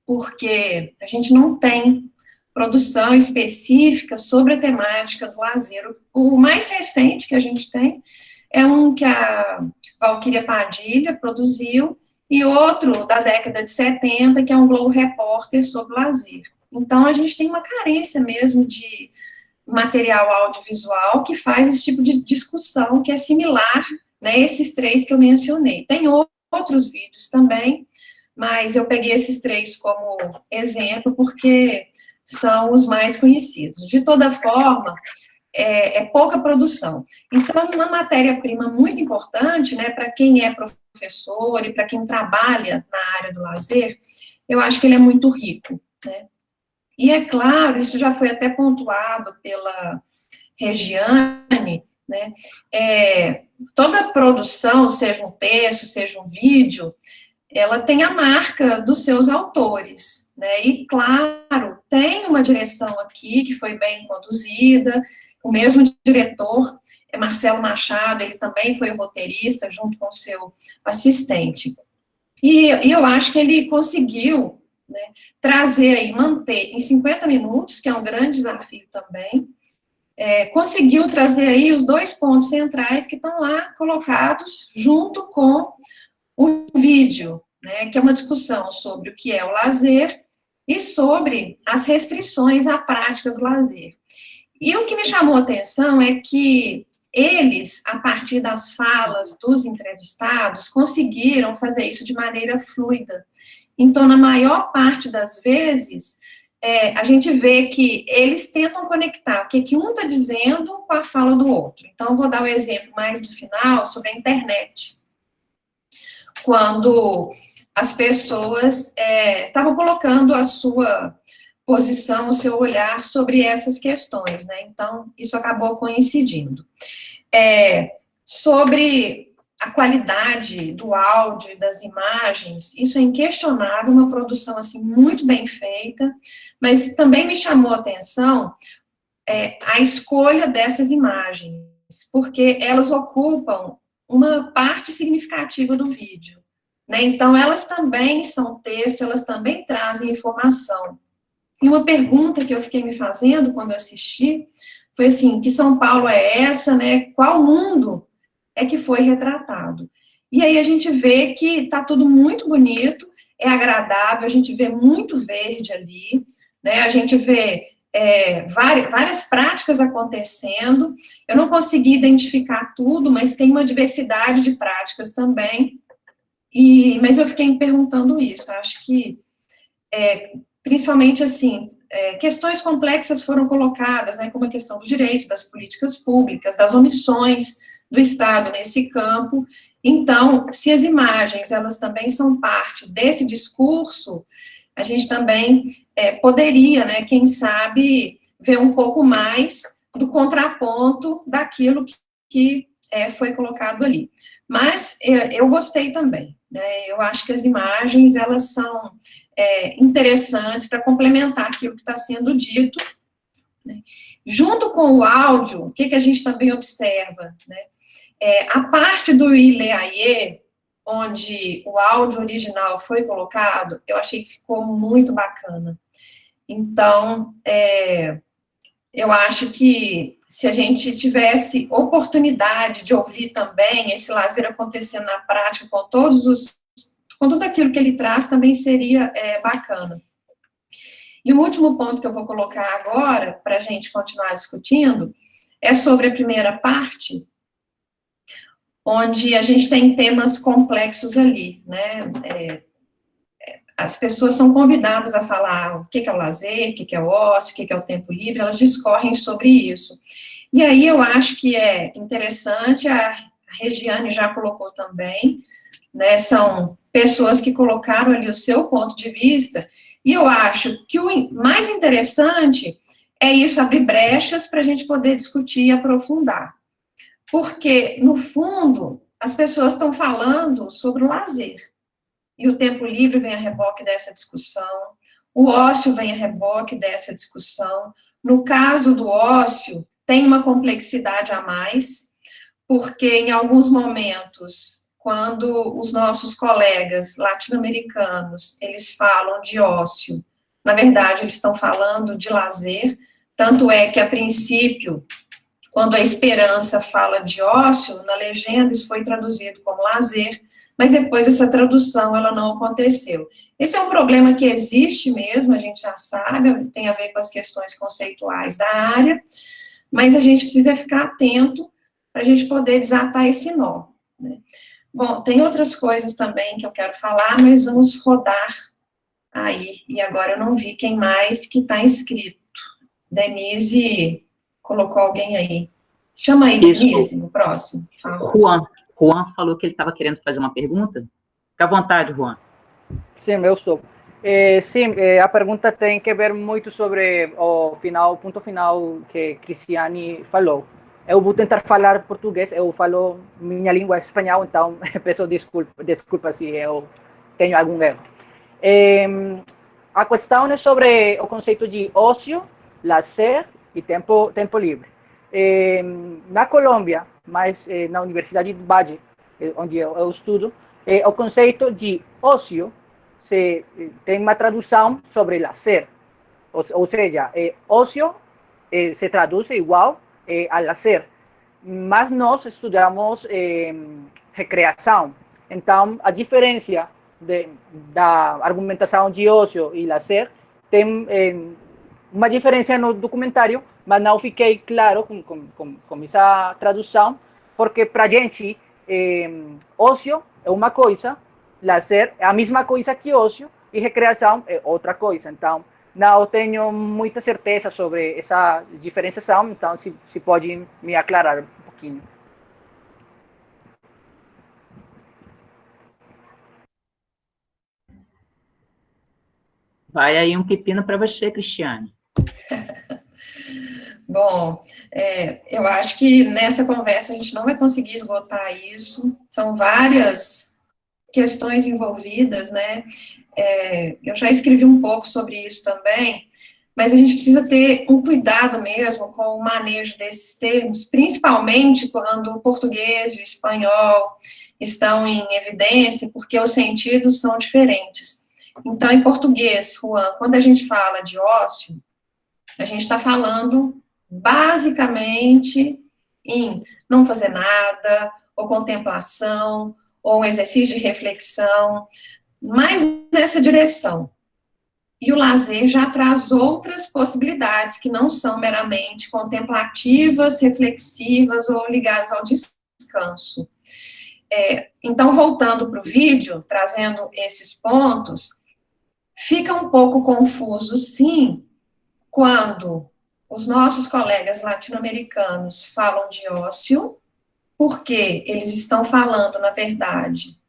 porque a gente não tem produção específica sobre a temática do lazer. O mais recente que a gente tem é um que a Valquíria Padilha produziu, e outro da década de 70, que é um Globo Repórter sobre lazer. Então, a gente tem uma carência mesmo de material audiovisual que faz esse tipo de discussão, que é similar, né, esses três que eu mencionei. Tem outros vídeos também, mas eu peguei esses três como exemplo, porque são os mais conhecidos. De toda forma, é pouca produção. Então, uma matéria-prima muito importante, né, para quem é professor e para quem trabalha na área do lazer, eu acho que ele é muito rico, né. E é claro, isso já foi até pontuado pela Regiane, né, toda produção, seja um texto, seja um vídeo, ela tem a marca dos seus autores, né, e claro, tem uma direção aqui que foi bem conduzida, o mesmo diretor, Marcelo Machado, ele também foi o roteirista, junto com o seu assistente. E eu acho que ele conseguiu, né, trazer aí, manter em 50 minutos, que é um grande desafio também, conseguiu trazer aí os dois pontos centrais que estão lá colocados junto com o vídeo, né, que é uma discussão sobre o que é o lazer e sobre as restrições à prática do lazer. E o que me chamou a atenção é que eles, a partir das falas dos entrevistados, conseguiram fazer isso de maneira fluida. Então, na maior parte das vezes, a gente vê que eles tentam conectar o que um está dizendo com a fala do outro. Então, eu vou dar o exemplo mais do final sobre a internet. Quando as pessoas estavam colocando a sua posição, o seu olhar sobre essas questões, né? Então, isso acabou coincidindo. Sobre a qualidade do áudio e das imagens, isso é inquestionável, uma produção, assim, muito bem feita, mas também me chamou a atenção a escolha dessas imagens, porque elas ocupam uma parte significativa do vídeo, né? Então, elas também são texto, elas também trazem informação. E uma pergunta que eu fiquei me fazendo quando eu assisti foi assim, que São Paulo é essa, né? Qual mundo é que foi retratado? E aí a gente vê que tá tudo muito bonito, é agradável, a gente vê muito verde ali, né? A gente vê várias práticas acontecendo. Eu não consegui identificar tudo, mas tem uma diversidade de práticas também. Mas eu fiquei me perguntando isso. Acho que principalmente, assim, questões complexas foram colocadas, né, como a questão do direito, das políticas públicas, das omissões do Estado nesse campo. Então, se as imagens, elas também são parte desse discurso, a gente também poderia, né, quem sabe, ver um pouco mais do contraponto daquilo que foi colocado ali. Mas eu gostei também, né, eu acho que as imagens, elas são interessantes para complementar aquilo que está sendo dito, né. Junto com o áudio, o que a gente também observa, né, a parte do Ileaie, onde o áudio original foi colocado, eu achei que ficou muito bacana. Então, eu acho que se a gente tivesse oportunidade de ouvir também esse lazer acontecendo na prática com tudo aquilo que ele traz, também seria bacana. E o último ponto que eu vou colocar agora, para a gente continuar discutindo, é sobre a primeira parte, onde a gente tem temas complexos ali, né? As pessoas são convidadas a falar o que é o lazer, o que é o ócio, o que é o tempo livre, elas discorrem sobre isso. E aí eu acho que é interessante, a Regiane já colocou também, né, são pessoas que colocaram ali o seu ponto de vista, e eu acho que o mais interessante é isso, abrir brechas para a gente poder discutir e aprofundar. Porque, no fundo, as pessoas estão falando sobre o lazer. E o tempo livre vem a reboque dessa discussão, o ócio vem a reboque dessa discussão. No caso do ócio, tem uma complexidade a mais, porque em alguns momentos, quando os nossos colegas latino-americanos, eles falam de ócio, na verdade, eles estão falando de lazer, tanto é que, a princípio, quando a Esperança fala de ócio, na legenda isso foi traduzido como lazer, mas depois essa tradução, ela não aconteceu. Esse é um problema que existe mesmo, a gente já sabe, tem a ver com as questões conceituais da área, mas a gente precisa ficar atento para a gente poder desatar esse nó, né? Bom, tem outras coisas também que eu quero falar, mas vamos rodar aí, e agora eu não vi quem mais que está inscrito. Denise colocou alguém aí. Chama aí, Denise, no próximo. Fala. Juan falou que ele estava querendo fazer uma pergunta. Fica à vontade, Juan. Sim, eu sou. Sim, a pergunta tem que ver muito sobre o ponto final que Cristiane falou. Eu vou tentar falar português, eu falo minha língua espanhol, então peço desculpa se eu tenho algum erro. A questão é sobre o conceito de ócio, lazer e tempo livre. Na Colômbia, mas na Universidade do Valle, onde eu estudo, o conceito de ócio tem uma tradução sobre lazer, ou seja, ócio se traduz igual a lazer, mas nós estudamos recreação. Então, a diferença da argumentação de ócio e lazer tem uma diferença no documentário, mas não fiquei claro com essa tradução, porque para a gente, ócio é uma coisa, lazer é a mesma coisa que ócio, e recreação é outra coisa. Então, não tenho muita certeza sobre essa diferenciação, então, se pode me aclarar um pouquinho. Vai aí um pepino para você, Cristiane. Bom, eu acho que nessa conversa a gente não vai conseguir esgotar isso, são várias questões envolvidas, né? Eu já escrevi um pouco sobre isso também, mas a gente precisa ter um cuidado mesmo com o manejo desses termos, principalmente quando o português e o espanhol estão em evidência, porque os sentidos são diferentes. Então, em português, Juan, quando a gente fala de ócio, a gente está falando basicamente em não fazer nada, ou contemplação, ou um exercício de reflexão, mais nessa direção. E o lazer já traz outras possibilidades que não são meramente contemplativas, reflexivas ou ligadas ao descanso. Então, voltando para o vídeo, trazendo esses pontos, fica um pouco confuso, sim, quando os nossos colegas latino-americanos falam de ócio, porque eles estão falando, na verdade,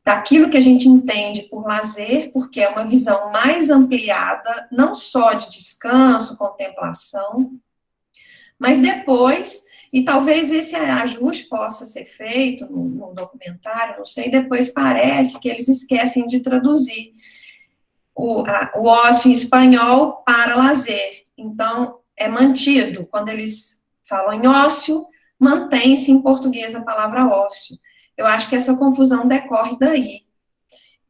daquilo que a gente entende por lazer, porque é uma visão mais ampliada, não só de descanso, contemplação, mas depois, e talvez esse ajuste possa ser feito no documentário, não sei, depois parece que eles esquecem de traduzir o ócio em espanhol para lazer. Então, é mantido, quando eles falam em ócio, mantém-se em português a palavra ócio. Eu acho que essa confusão decorre daí.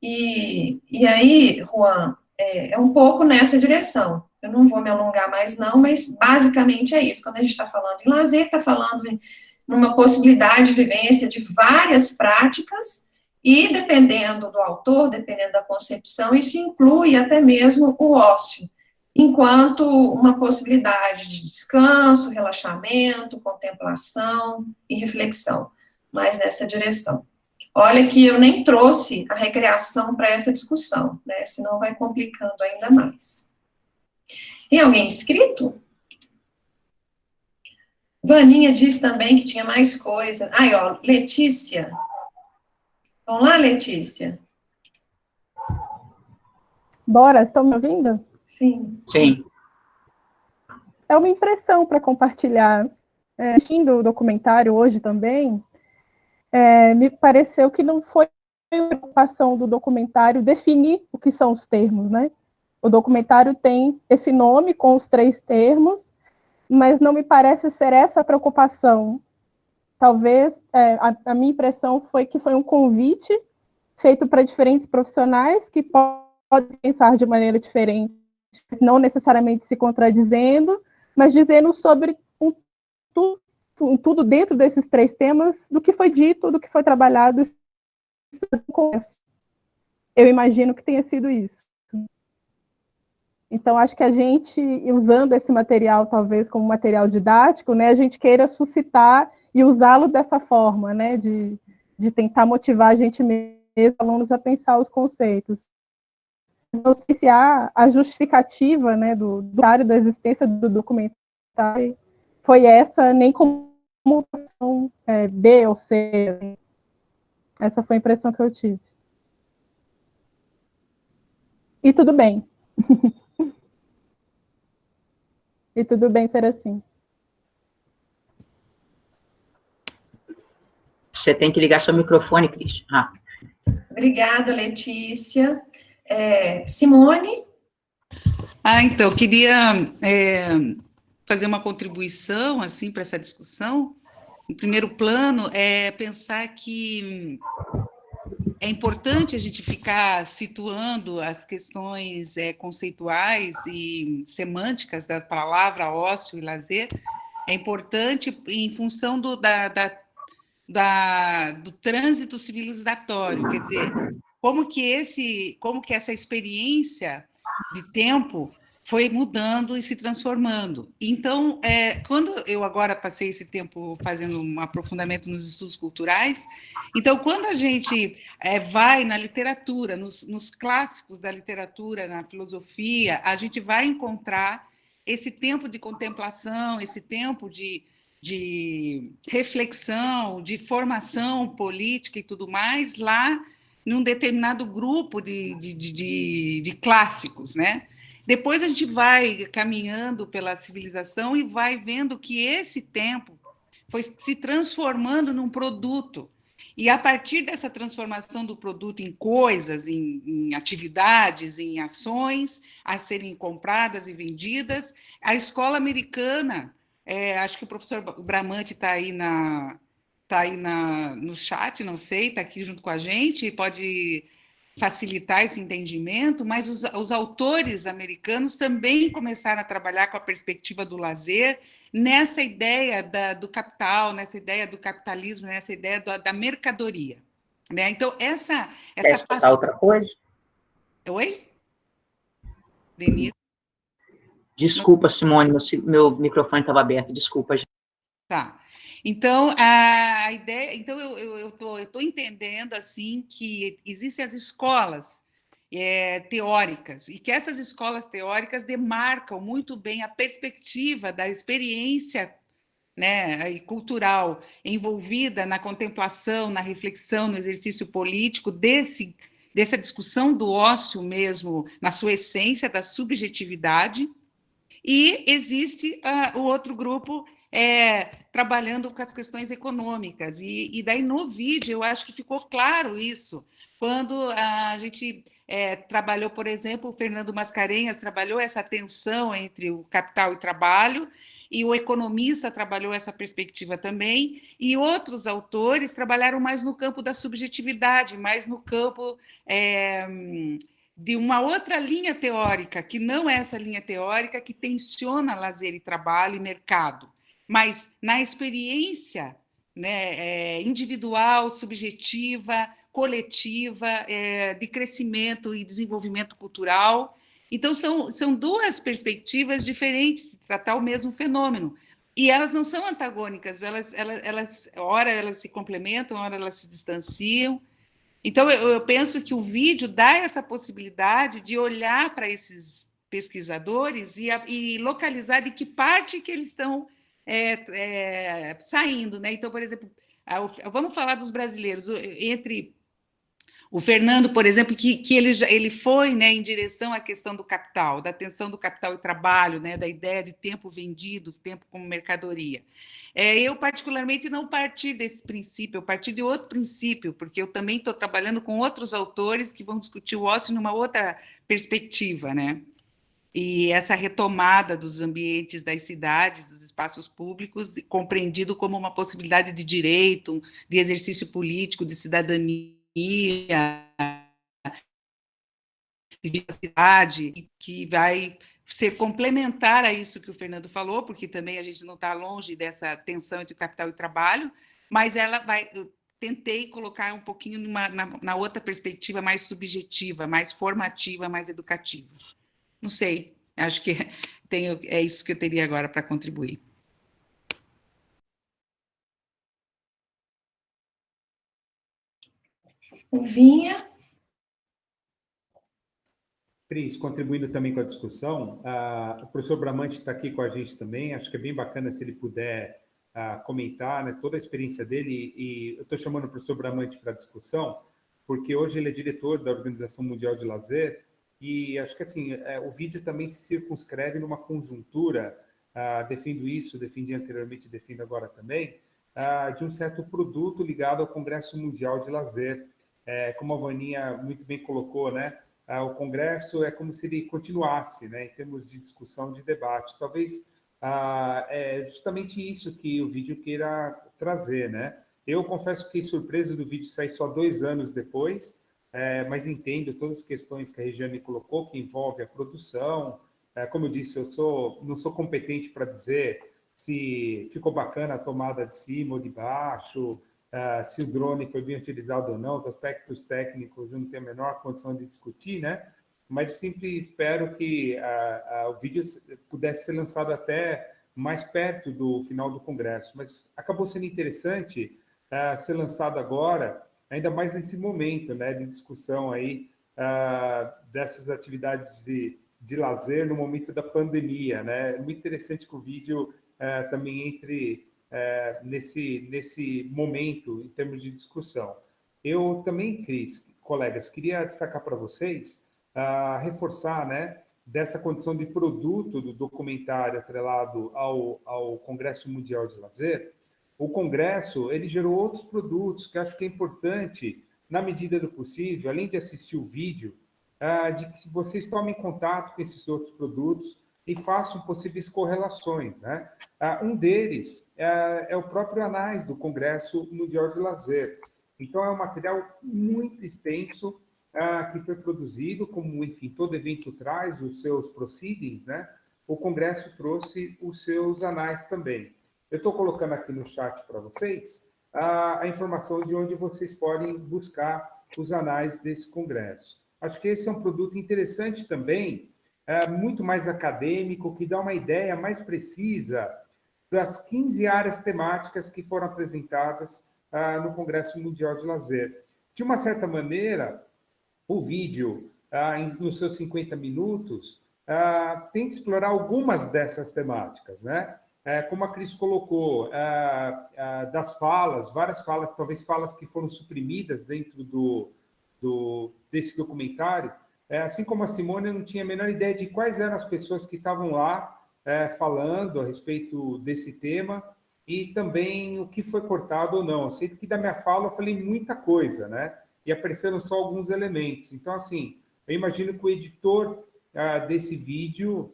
E aí, Juan, é um pouco nessa direção. Eu não vou me alongar mais, não, mas basicamente é isso. Quando a gente está falando em lazer, está falando numa possibilidade de vivência de várias práticas, e dependendo do autor, dependendo da concepção, isso inclui até mesmo o ócio, enquanto uma possibilidade de descanso, relaxamento, contemplação e reflexão, mais nessa direção. Olha que eu nem trouxe a recreação para essa discussão, né? Senão vai complicando ainda mais. Tem alguém inscrito? Vaninha disse também que tinha mais coisa. Aí, ó, Letícia. Vamos lá, Letícia? Bora, estão me ouvindo? Sim. Sim. É uma impressão para compartilhar. Assistindo o documentário hoje também, me pareceu que não foi a preocupação do documentário definir o que são os termos, né? O documentário tem esse nome com os 3 termos, mas não me parece ser essa a preocupação. Talvez, a minha impressão foi que foi um convite feito para diferentes profissionais que podem pensar de maneira diferente, não necessariamente se contradizendo, mas dizendo sobre tudo dentro desses 3 temas, do que foi dito, do que foi trabalhado. Eu imagino que tenha sido isso. Então, acho que a gente, usando esse material, talvez como material didático, né, a gente queira suscitar e usá-lo dessa forma, né, de tentar motivar a gente mesmo, alunos, a pensar os conceitos. Não sei se há a justificativa, né, da existência do documentário foi essa, nem como opção B ou C. Essa foi a impressão que eu tive. E tudo bem. E tudo bem ser assim. Você tem que ligar seu microfone, Cris. Obrigada, Letícia. Simone? Então, eu queria fazer uma contribuição, assim, para essa discussão. Em primeiro plano, é pensar que é importante a gente ficar situando as questões conceituais e semânticas da palavra ócio e lazer. É importante em função do trânsito civilizatório, quer dizer, como que essa experiência de tempo foi mudando e se transformando. Então, quando eu agora passei esse tempo fazendo um aprofundamento nos estudos culturais, então, quando a gente vai na literatura, nos clássicos da literatura, na filosofia, a gente vai encontrar esse tempo de contemplação, esse tempo de reflexão, de formação política e tudo mais, lá num determinado grupo de clássicos, né? Depois a gente vai caminhando pela civilização e vai vendo que esse tempo foi se transformando num produto. E a partir dessa transformação do produto em coisas, em atividades, em ações a serem compradas e vendidas, a escola americana, acho que o professor Bramante está aí, no chat, não sei, está aqui junto com a gente, pode facilitar esse entendimento, mas os autores americanos também começaram a trabalhar com a perspectiva do lazer, nessa ideia do capital, nessa ideia do capitalismo, nessa ideia da mercadoria. Né? Então, essa Quer escutar outra coisa? Oi? Denise? Desculpa, Simone, meu microfone estava aberto, desculpa. Tá. Então, a ideia, então eu tô entendendo assim que existem as escolas teóricas e que essas escolas teóricas demarcam muito bem a perspectiva da experiência, né, e cultural envolvida na contemplação, na reflexão, no exercício político dessa discussão do ócio mesmo, na sua essência, da subjetividade. E existe o outro grupo trabalhando com as questões econômicas. E daí, no vídeo, eu acho que ficou claro isso. Quando a gente trabalhou, por exemplo, o Fernando Mascarenhas trabalhou essa tensão entre o capital e o trabalho, e o economista trabalhou essa perspectiva também, e outros autores trabalharam mais no campo da subjetividade, mais no campo de uma outra linha teórica, que não é essa linha teórica que tensiona lazer e trabalho e mercado, mas na experiência, né, individual, subjetiva, coletiva, de crescimento e desenvolvimento cultural. Então, são duas perspectivas diferentes de tratar o mesmo fenômeno. E elas não são antagônicas, ora elas se complementam, ora elas se distanciam. Então, eu penso que o vídeo dá essa possibilidade de olhar para esses pesquisadores e localizar de que parte que eles estão saindo. Né? Então, por exemplo, vamos falar dos brasileiros. Entre o Fernando, por exemplo, que ele foi, né, em direção à questão do capital, da tensão do capital e trabalho, né, da ideia de tempo vendido, tempo como mercadoria. Eu, particularmente, não parti desse princípio, eu parti de outro princípio, porque eu também estou trabalhando com outros autores que vão discutir o ócio numa outra perspectiva, né? E essa retomada dos ambientes das cidades, dos espaços públicos, compreendido como uma possibilidade de direito, de exercício político, de cidadania, de diversidade, que vai ser complementar a isso que o Fernando falou, porque também a gente não está longe dessa tensão entre capital e trabalho, mas ela vai. Eu tentei colocar um pouquinho na outra perspectiva mais subjetiva, mais formativa, mais educativa. Não sei, acho que é isso que eu teria agora para contribuir. O Vinha. Cris, contribuindo também com a discussão, o professor Bramante está aqui com a gente também, acho que é bem bacana se ele puder comentar, né, toda a experiência dele, e eu estou chamando o professor Bramante para a discussão, porque hoje ele é diretor da Organização Mundial de Lazer, e acho que assim, o vídeo também se circunscreve numa conjuntura, defendo isso, defendi anteriormente e defendo agora também, de um certo produto ligado ao Congresso Mundial de Lazer, como a Vaninha muito bem colocou, né? O Congresso é como se ele continuasse, né, em termos de discussão, de debate. Talvez é justamente isso que o vídeo queira trazer, né? Eu confesso que fiquei surpreso do vídeo sair só 2 anos depois, mas entendo todas as questões que a Regiane colocou, que envolve a produção. Como eu disse, não sou competente para dizer se ficou bacana a tomada de cima ou de baixo, se o drone foi bem utilizado ou não, os aspectos técnicos eu não tenho a menor condição de discutir, né? Mas sempre espero que o vídeo pudesse ser lançado até mais perto do final do Congresso, mas acabou sendo interessante ser lançado agora, ainda mais nesse momento, né, de discussão aí dessas atividades de lazer no momento da pandemia, né? É muito interessante que o vídeo também entre nesse momento, em termos de discussão. Eu também, Cris, colegas, queria destacar para vocês, reforçar, né, dessa condição de produto do documentário atrelado ao Congresso Mundial de Lazer, o Congresso ele gerou outros produtos que acho que é importante, na medida do possível, além de assistir o vídeo, de que vocês tomem contato com esses outros produtos e façam possíveis correlações, né? Um deles é o próprio Anais do Congresso Mundial de Lazer. Então, é um material muito extenso que foi produzido, como, enfim, todo evento traz os seus proceedings, né? O Congresso trouxe os seus anais também. Eu estou colocando aqui no chat para vocês a informação de onde vocês podem buscar os anais desse Congresso. Acho que esse é um produto interessante também, muito mais acadêmico, que dá uma ideia mais precisa das 15 áreas temáticas que foram apresentadas no Congresso Mundial de Lazer. De uma certa maneira, o vídeo, nos seus 50 minutos, tenta explorar algumas dessas temáticas, né? Como a Cris colocou, das falas, várias falas, talvez falas que foram suprimidas dentro desse documentário, assim como a Simone, eu não tinha a menor ideia de quais eram as pessoas que estavam lá falando a respeito desse tema e também o que foi cortado ou não. Eu sei que da minha fala eu falei muita coisa, né? E apareceram só alguns elementos. Então, assim, eu imagino que o editor desse vídeo,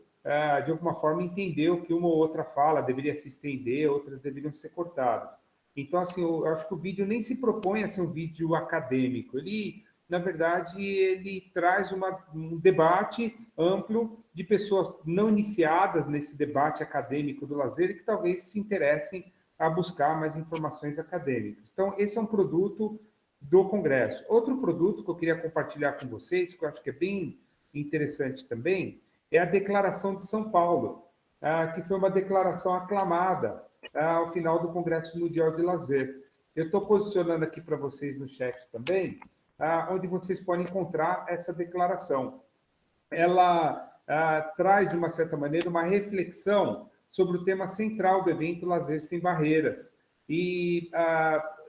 de alguma forma, entendeu que uma ou outra fala deveria se estender, outras deveriam ser cortadas. Então, assim, eu acho que o vídeo nem se propõe a ser um vídeo acadêmico. Ele, na verdade, ele traz um debate amplo de pessoas não iniciadas nesse debate acadêmico do lazer e que talvez se interessem a buscar mais informações acadêmicas. Então, esse é um produto do Congresso. Outro produto que eu queria compartilhar com vocês, que eu acho que é bem interessante também, é a Declaração de São Paulo, que foi uma declaração aclamada ao final do Congresso Mundial de Lazer. Eu estou posicionando aqui para vocês no chat também, onde vocês podem encontrar essa declaração. Ela traz, de uma certa maneira, uma reflexão sobre o tema central do evento Lazer Sem Barreiras. E,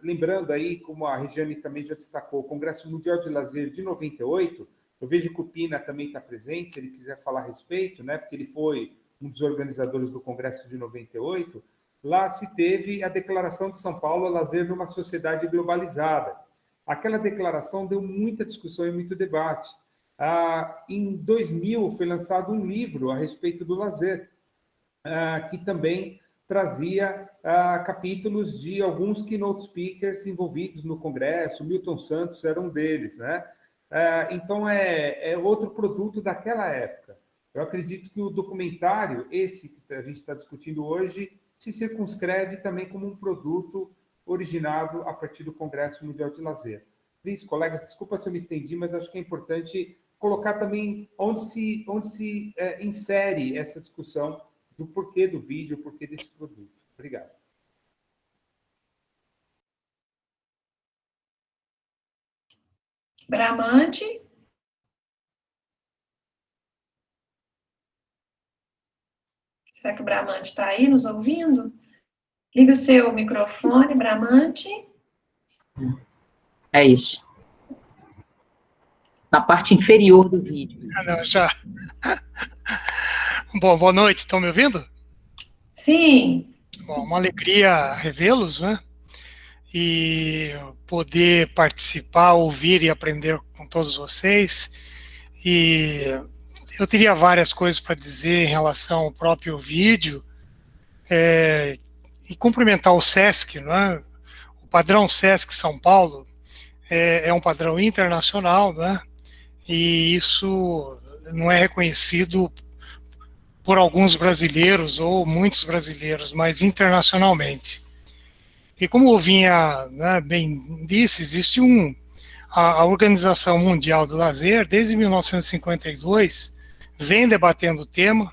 lembrando aí, como a Regiane também já destacou, o Congresso Mundial de Lazer de 98, eu vejo que o Pina também está presente, se ele quiser falar a respeito, né, porque ele foi um dos organizadores do Congresso de 98, lá se teve a Declaração de São Paulo, Lazer numa Sociedade Globalizada. Aquela declaração deu muita discussão e muito debate. Em 2000, foi lançado um livro a respeito do lazer, que também trazia capítulos de alguns keynote speakers envolvidos no Congresso. Milton Santos era um deles, né? Então, é outro produto daquela época. Eu acredito que o documentário, esse que a gente está discutindo hoje, se circunscreve também como um produto originado a partir do Congresso Mundial de Lazer. Cris, colegas, desculpa se eu me estendi, mas acho que é importante colocar também onde se insere essa discussão do porquê do vídeo, o porquê desse produto. Obrigado. Bramante. Será que o Bramante está aí nos ouvindo? Liga o seu microfone, Bramante. É isso. Na parte inferior do vídeo. Não, já. Bom, boa noite, estão me ouvindo? Sim. Bom, uma alegria revê-los, né? E poder participar, ouvir e aprender com todos vocês. E eu teria várias coisas para dizer em relação ao próprio vídeo, e cumprimentar o SESC, né? O padrão SESC São Paulo é um padrão internacional, né? E isso não é reconhecido por alguns brasileiros ou muitos brasileiros, mas internacionalmente. E como o Vinha, né, bem disse, existe a Organização Mundial do Lazer, desde 1952, vem debatendo o tema.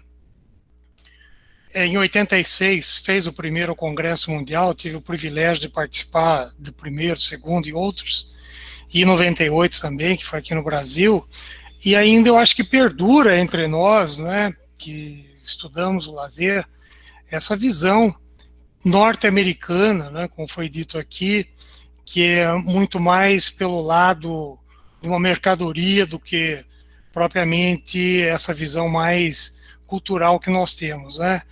Em 86, fez o primeiro Congresso Mundial, tive o privilégio de participar do primeiro, segundo e outros, e em 98 também, que foi aqui no Brasil, e ainda eu acho que perdura entre nós, né, que estudamos o lazer, essa visão norte-americana, né, como foi dito aqui, que é muito mais pelo lado de uma mercadoria do que propriamente essa visão mais cultural que nós temos, né?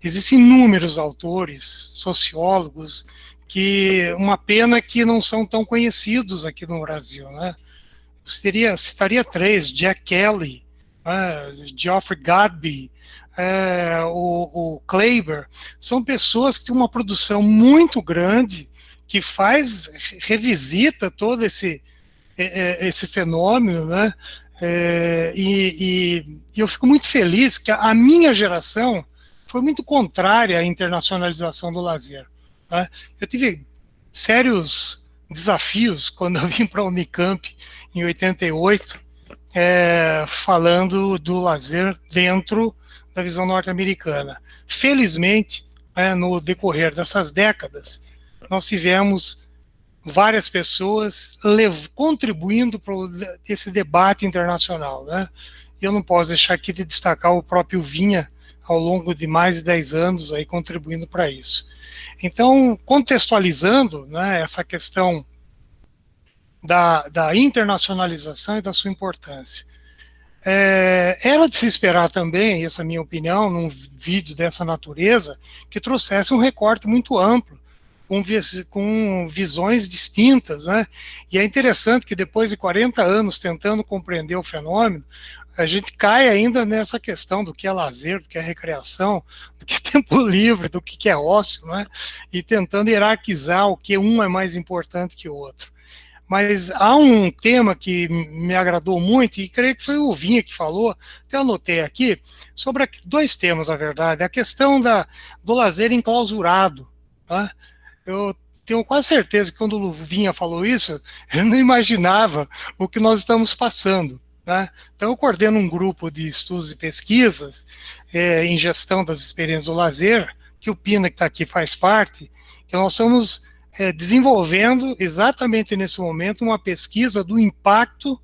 existem inúmeros autores, sociólogos, que uma pena que não são tão conhecidos aqui no Brasil, né? Citaria três: Jack Kelly, Geoffrey Godbey, o Kleber. São pessoas que têm uma produção muito grande, que revisita todo esse fenômeno, né? E eu fico muito feliz que a minha geração foi muito contrária à internacionalização do lazer, né? Eu tive sérios desafios quando eu vim para a Unicamp em 88, falando do lazer dentro da visão norte-americana. Felizmente, no decorrer dessas décadas, nós tivemos várias pessoas contribuindo para esse debate internacional, né? Eu não posso deixar aqui de destacar o próprio Vinha, ao longo de mais de 10 anos, aí, contribuindo para isso. Então, contextualizando, né, essa questão da internacionalização e da sua importância, era de se esperar também, essa é a minha opinião, num vídeo dessa natureza, que trouxesse um recorte muito amplo, com visões distintas, né? E é interessante que depois de 40 anos tentando compreender o fenômeno, a gente cai ainda nessa questão do que é lazer, do que é recreação, do que é tempo livre, do que é ócio, né? E tentando hierarquizar o que um é mais importante que o outro. Mas há um tema que me agradou muito, e creio que foi o Vinha que falou, até anotei aqui, sobre dois temas, na verdade: a questão do lazer enclausurado, né? Eu tenho quase certeza que quando o Vinha falou isso, eu não imaginava o que nós estamos passando, né? Então, eu coordeno um grupo de estudos e pesquisas em gestão das experiências do lazer, que o Pina, que está aqui, faz parte, que nós estamos desenvolvendo exatamente nesse momento uma pesquisa do impacto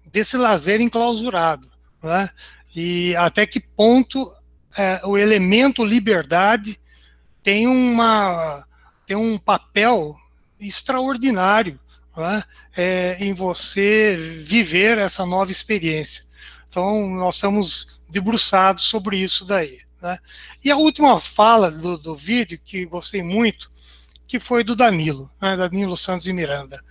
desse lazer enclausurado, né? E até que ponto o elemento liberdade tem um papel extraordinário, né, em você viver essa nova experiência. Então, nós estamos debruçados sobre isso daí, né? E a última fala do vídeo, que gostei muito, que foi do Danilo, né, Danilo Santos de Miranda.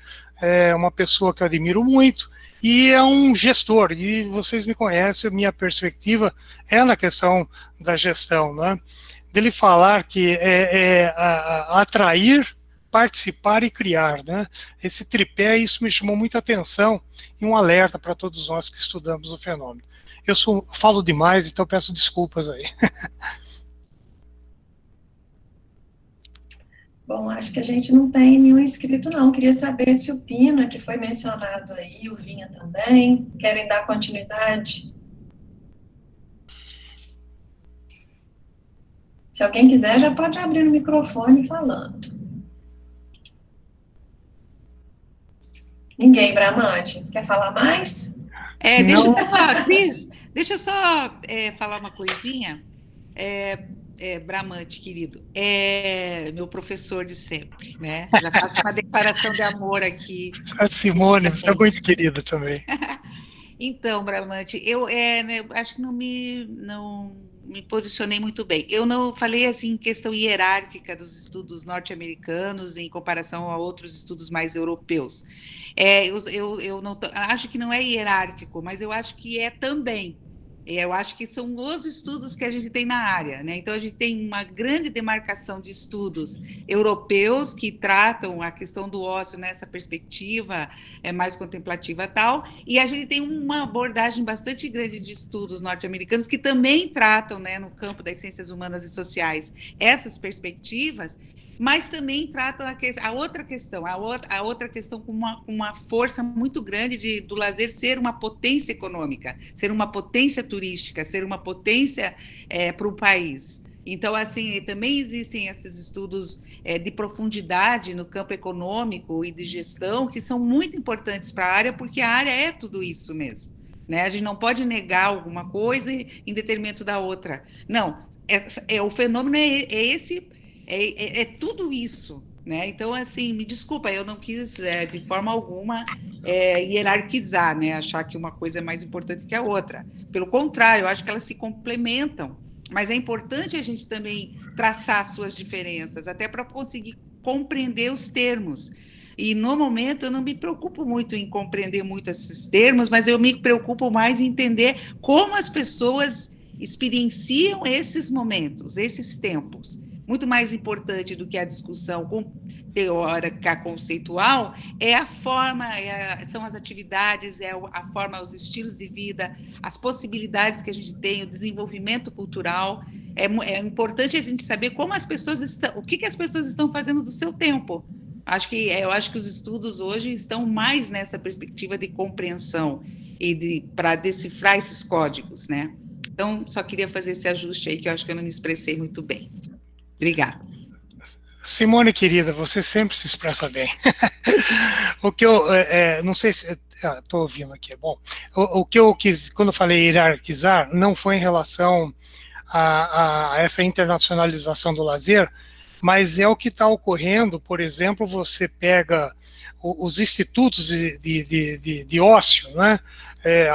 É uma pessoa que eu admiro muito, e é um gestor, e vocês me conhecem, minha perspectiva é na questão da gestão, né? Dele falar que atrair, participar e criar, né? Esse tripé, isso me chamou muita atenção e um alerta para todos nós que estudamos o fenômeno. Eu falo demais, então peço desculpas aí. Bom, acho que a gente não tem nenhum inscrito, não. Queria saber se o Pina, que foi mencionado aí, o Vinha também, querem dar continuidade? Se alguém quiser, já pode abrir o microfone falando. Ninguém, Bramante. Quer falar mais? Deixa eu só falar uma coisinha. Bramante, querido, é meu professor de sempre, né? Já faço uma declaração de amor aqui. A Simone, você é muito querida também. Então, Bramante, eu acho que não me posicionei muito bem. Eu não falei assim em questão hierárquica dos estudos norte-americanos em comparação a outros estudos mais europeus. Eu não acho que não é hierárquico, mas eu acho que é também. Eu acho que são os estudos que a gente tem na área, né? Então, a gente tem uma grande demarcação de estudos europeus que tratam a questão do ócio nessa perspectiva mais contemplativa e tal, e a gente tem uma abordagem bastante grande de estudos norte-americanos que também tratam, né, no campo das ciências humanas e sociais, essas perspectivas, mas também tratam a outra questão com uma força muito grande do lazer ser uma potência econômica, ser uma potência turística, ser uma potência para o país. Então, assim, também existem esses estudos de profundidade no campo econômico e de gestão que são muito importantes para a área, porque a área é tudo isso mesmo, né? A gente não pode negar alguma coisa em detrimento da outra. Não, o fenômeno é tudo isso, né? Então, assim, me desculpa, eu não quis de forma alguma hierarquizar, né? Achar que uma coisa é mais importante que a outra. Pelo contrário, eu acho que elas se complementam, mas é importante a gente também traçar suas diferenças, até para conseguir compreender os termos. E, no momento, eu não me preocupo muito em compreender muito esses termos, mas eu me preocupo mais em entender como as pessoas experienciam esses momentos, esses tempos. Muito mais importante do que a discussão teórica conceitual é a forma, são as atividades, é a forma, os estilos de vida, as possibilidades que a gente tem, o desenvolvimento cultural. É importante a gente saber como as pessoas estão, o que as pessoas estão fazendo do seu tempo. Eu acho que os estudos hoje estão mais nessa perspectiva de compreensão e para decifrar esses códigos, né? Então, só queria fazer esse ajuste aí, que eu acho que eu não me expressei muito bem. Obrigada. Simone, querida, você sempre se expressa bem. O que eu, não sei se... Estou ouvindo aqui, bom. O que eu quis, quando eu falei hierarquizar, não foi em relação a essa internacionalização do lazer, mas é o que está ocorrendo. Por exemplo, você pega os institutos de ócio, né?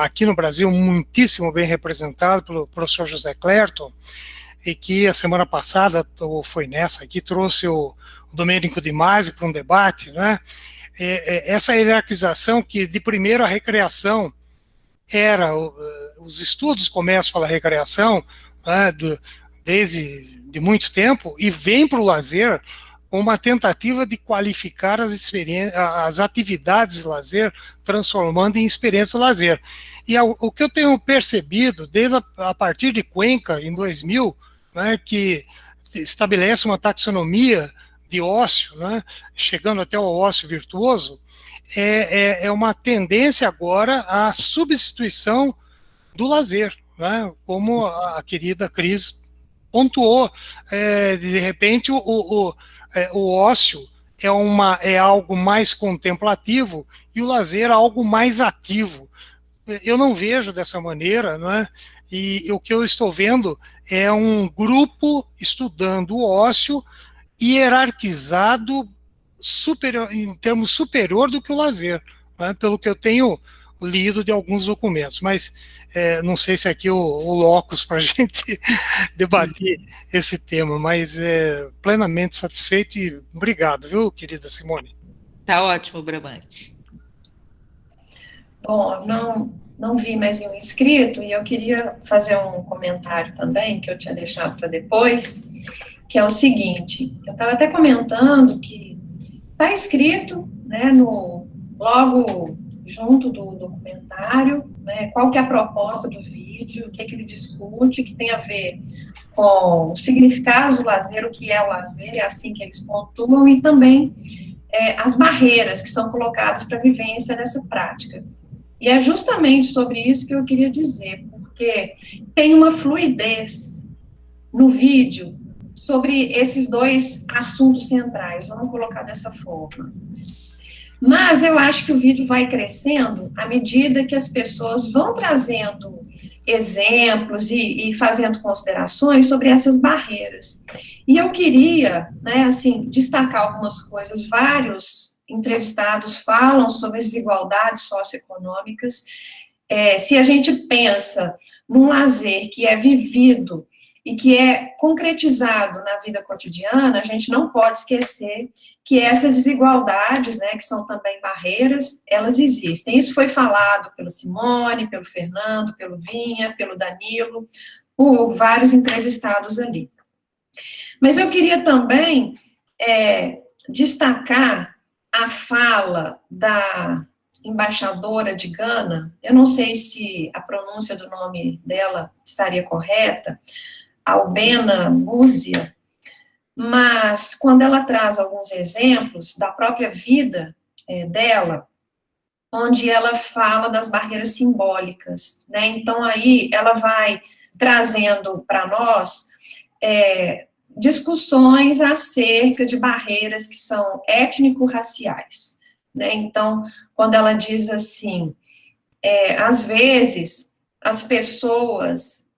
Aqui no Brasil, muitíssimo bem representado pelo professor José Clerton, e que a semana passada, ou foi nessa aqui, trouxe o Domênico Di Masi para um debate, né? Essa hierarquização que, de primeiro, a recreação era, os estudos começam pela recreação, né, desde de muito tempo, e vem para o lazer uma tentativa de qualificar as atividades de lazer, transformando em experiência de lazer. E o que eu tenho percebido, desde a partir de Cuenca, em 2000, né, que estabelece uma taxonomia de ócio, né, chegando até o ócio virtuoso, é uma tendência agora à substituição do lazer, né, como a querida Cris pontuou. De repente, o ócio é algo mais contemplativo e o lazer é algo mais ativo. Eu não vejo dessa maneira, né? E o que eu estou vendo é um grupo estudando o ócio hierarquizado em termos superior do que o lazer, né? Pelo que eu tenho lido de alguns documentos, mas não sei se aqui o locus para a gente debater esse tema, mas plenamente satisfeito e obrigado, viu, querida Simone? Tá ótimo, Bramante. Bom, não vi mais nenhum inscrito, e eu queria fazer um comentário também, que eu tinha deixado para depois, que é o seguinte: eu estava até comentando que está escrito, né, logo junto do documentário, né, qual que é a proposta do vídeo, o que ele discute, que tem a ver com os significados do lazer, o que é o lazer, é assim que eles pontuam, e também as barreiras que são colocadas para a vivência dessa prática. E é justamente sobre isso que eu queria dizer, porque tem uma fluidez no vídeo sobre esses dois assuntos centrais, vamos colocar dessa forma. Mas eu acho que o vídeo vai crescendo à medida que as pessoas vão trazendo exemplos e fazendo considerações sobre essas barreiras. E eu queria, né, assim, destacar algumas coisas. Vários entrevistados falam sobre as desigualdades socioeconômicas. Se a gente pensa num lazer que é vivido e que é concretizado na vida cotidiana, a gente não pode esquecer que essas desigualdades, né, que são também barreiras, elas existem. Isso foi falado pela Simone, pelo Fernando, pelo Vinha, pelo Danilo, por vários entrevistados ali. Mas eu queria também destacar a fala da embaixadora de Gana, eu não sei se a pronúncia do nome dela estaria correta, Albena Búzia, mas quando ela traz alguns exemplos da própria vida dela, onde ela fala das barreiras simbólicas, né? Então aí ela vai trazendo para nós discussões acerca de barreiras que são étnico-raciais, né? Então, quando ela diz assim, às vezes as pessoas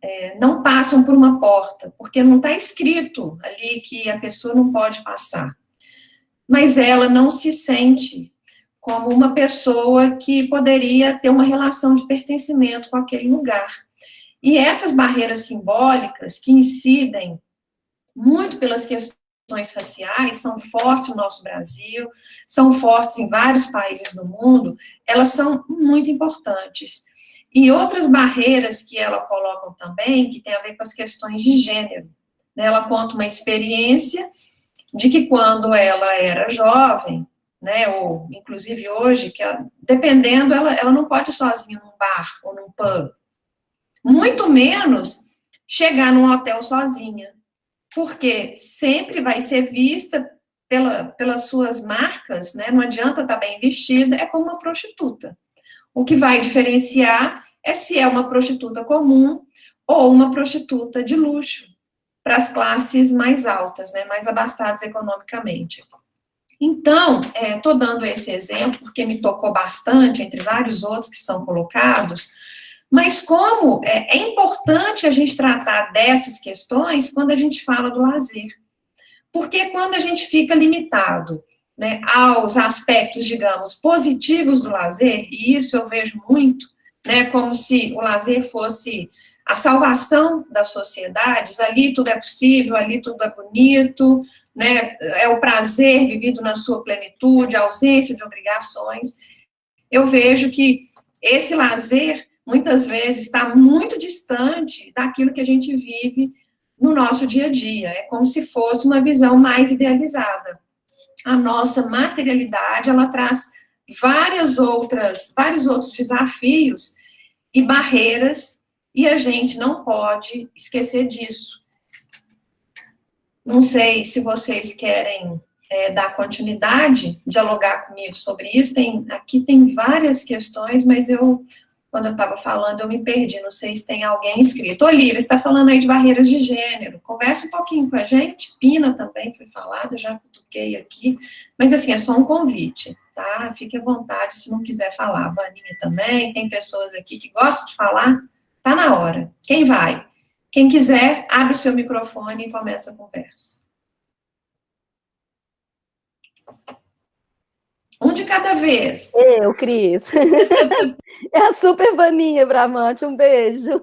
não passam por uma porta, porque não está escrito ali que a pessoa não pode passar. Mas ela não se sente como uma pessoa que poderia ter uma relação de pertencimento com aquele lugar. E essas barreiras simbólicas que incidem muito pelas questões raciais, são fortes no nosso Brasil, são fortes em vários países do mundo, elas são muito importantes. E outras barreiras que ela coloca também, que tem a ver com as questões de gênero. Ela conta uma experiência de que quando ela era jovem, né, ou inclusive hoje, que ela, dependendo, ela não pode ir sozinha num bar ou num pub, muito menos chegar num hotel sozinha, porque sempre vai ser vista pelas suas marcas, né, não adianta estar bem vestida, é como uma prostituta. O que vai diferenciar é se é uma prostituta comum ou uma prostituta de luxo, para as classes mais altas, né, mais abastadas economicamente. Então, estou dando esse exemplo porque me tocou bastante, entre vários outros que são colocados, mas como é importante a gente tratar dessas questões quando a gente fala do lazer. Porque quando a gente fica limitado, né, aos aspectos, digamos, positivos do lazer, e isso eu vejo muito, né, como se o lazer fosse a salvação das sociedades, ali tudo é possível, ali tudo é bonito, né, é o prazer vivido na sua plenitude, a ausência de obrigações. Eu vejo que esse lazer, muitas vezes, está muito distante daquilo que a gente vive no nosso dia a dia. É como se fosse uma visão mais idealizada. A nossa materialidade, ela traz vários outros desafios e barreiras, e a gente não pode esquecer disso. Não sei se vocês querem dar continuidade, dialogar comigo sobre isso. Aqui tem várias questões, mas quando eu estava falando, eu me perdi, não sei se tem alguém inscrito. Olivia, você está falando aí de barreiras de gênero, conversa um pouquinho com a gente, Pina também foi falado, eu já cutuquei aqui, mas assim, é só um convite, tá? Fique à vontade se não quiser falar. A Vaninha também, tem pessoas aqui que gostam de falar, tá na hora. Quem vai? Quem quiser, abre o seu microfone e começa a conversa. Um de cada vez. Eu, Cris. É a super Vaninha Bramante, um beijo.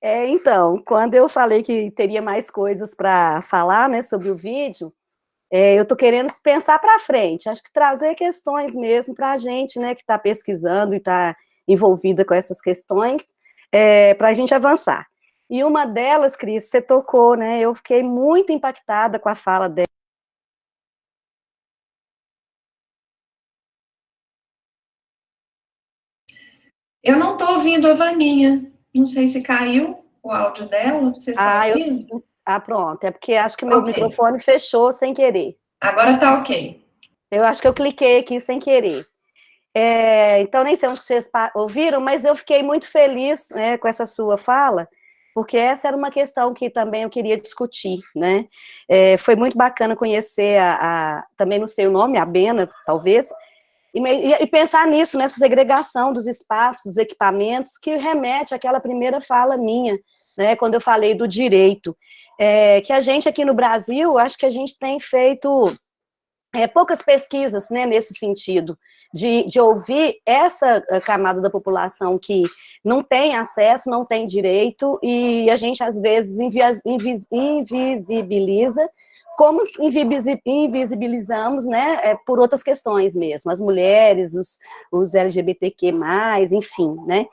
Então, quando eu falei que teria mais coisas para falar, né, sobre o vídeo, eu estou querendo pensar para frente, acho que trazer questões mesmo para a gente, né, que está pesquisando e está envolvida com essas questões, para a gente avançar. E uma delas, Cris, você tocou, né, eu fiquei muito impactada com a fala dela. Eu não estou ouvindo a Vaninha. Não sei se caiu o áudio dela. Vocês estão ouvindo? Pronto. É porque acho que meu microfone fechou sem querer. Agora está ok. Eu acho que eu cliquei aqui sem querer. Então, nem sei onde vocês ouviram, mas eu fiquei muito feliz, né, com essa sua fala, porque essa era uma questão que também eu queria discutir, né? Foi muito bacana conhecer também não sei o nome, a Bena, talvez, e pensar nisso, nessa segregação dos espaços, dos equipamentos, que remete àquela primeira fala minha, né, quando eu falei do direito, que a gente aqui no Brasil, acho que a gente tem feito poucas pesquisas, né, nesse sentido, de ouvir essa camada da população que não tem acesso, não tem direito, e a gente, às vezes, invisibiliza, como invisibilizamos, né, por outras questões mesmo, as mulheres, os LGBTQ+, enfim, né,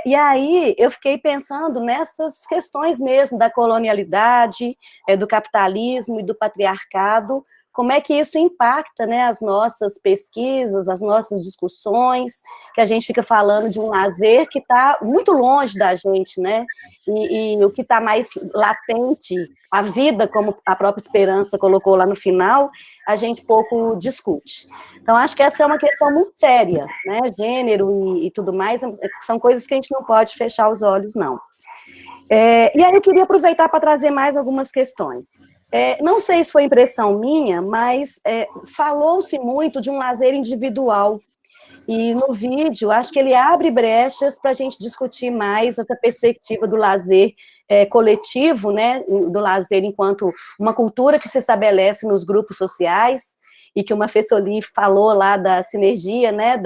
e aí eu fiquei pensando nessas questões mesmo da colonialidade, do capitalismo e do patriarcado, como é que isso impacta, né, as nossas pesquisas, as nossas discussões, que a gente fica falando de um lazer que está muito longe da gente, né, e o que está mais latente, a vida, como a própria Esperança colocou lá no final, a gente pouco discute. Então, acho que essa é uma questão muito séria, né, gênero e tudo mais, são coisas que a gente não pode fechar os olhos, não. E aí eu queria aproveitar para trazer mais algumas questões. Não sei se foi impressão minha, mas falou-se muito de um lazer individual. E no vídeo, acho que ele abre brechas para a gente discutir mais essa perspectiva do lazer coletivo, né, do lazer enquanto uma cultura que se estabelece nos grupos sociais, e que uma Fessoli falou lá da sinergia, né,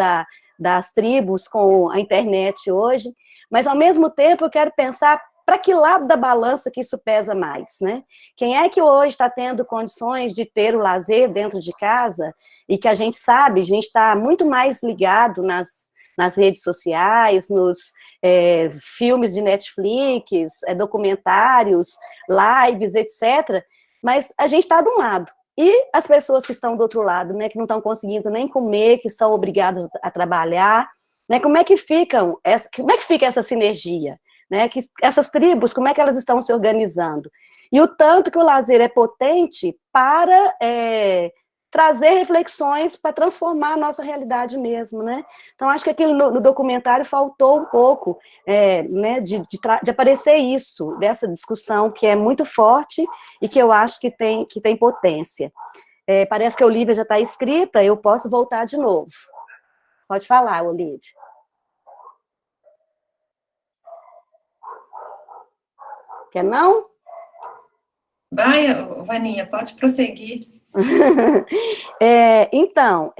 das tribos com a internet hoje, mas, ao mesmo tempo, eu quero pensar para que lado da balança que isso pesa mais, né? Quem é que hoje está tendo condições de ter o lazer dentro de casa e que a gente sabe, a gente está muito mais ligado nas redes sociais, nos filmes de Netflix, documentários, lives, etc., mas a gente está de um lado. E as pessoas que estão do outro lado, né, que não estão conseguindo nem comer, que são obrigadas a trabalhar, né, como é que fica essa sinergia? Né, que essas tribos, como é que elas estão se organizando? E o tanto que o lazer é potente para trazer reflexões para transformar a nossa realidade mesmo, né? Então, acho que aqui no documentário faltou um pouco, né, de aparecer isso, dessa discussão que é muito forte e que eu acho que tem potência. Parece que a Olivia já está inscrita, eu posso voltar de novo. Pode falar, Olivia. Quer não? Vai, Vaninha, pode prosseguir. Então,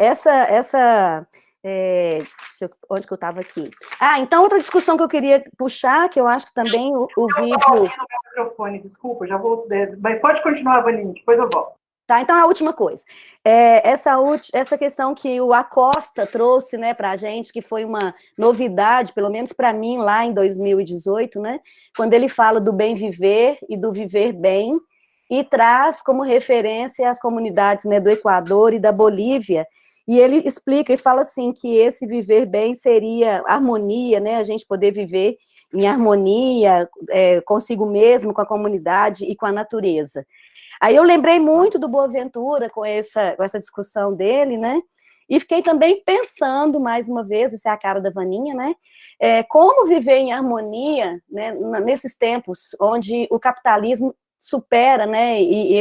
onde que eu estava aqui? Então, outra discussão que eu queria puxar, que eu acho que também o vídeo... Eu no meu microfone, desculpa, já vou... Mas pode continuar, Vaninha, depois eu volto. Tá, então a última coisa. Essa questão que o Acosta trouxe, né, para a gente, que foi uma novidade, pelo menos para mim, lá em 2018, né, quando ele fala do bem viver e do viver bem, e traz como referência as comunidades, né, do Equador e da Bolívia, e ele explica e fala assim, que esse viver bem seria harmonia, né, a gente poder viver em harmonia consigo mesmo, com a comunidade e com a natureza. Aí eu lembrei muito do Boaventura com essa discussão dele, né, e fiquei também pensando, mais uma vez, essa é a cara da Vaninha, né, como viver em harmonia, né, nesses tempos onde o capitalismo supera, né, e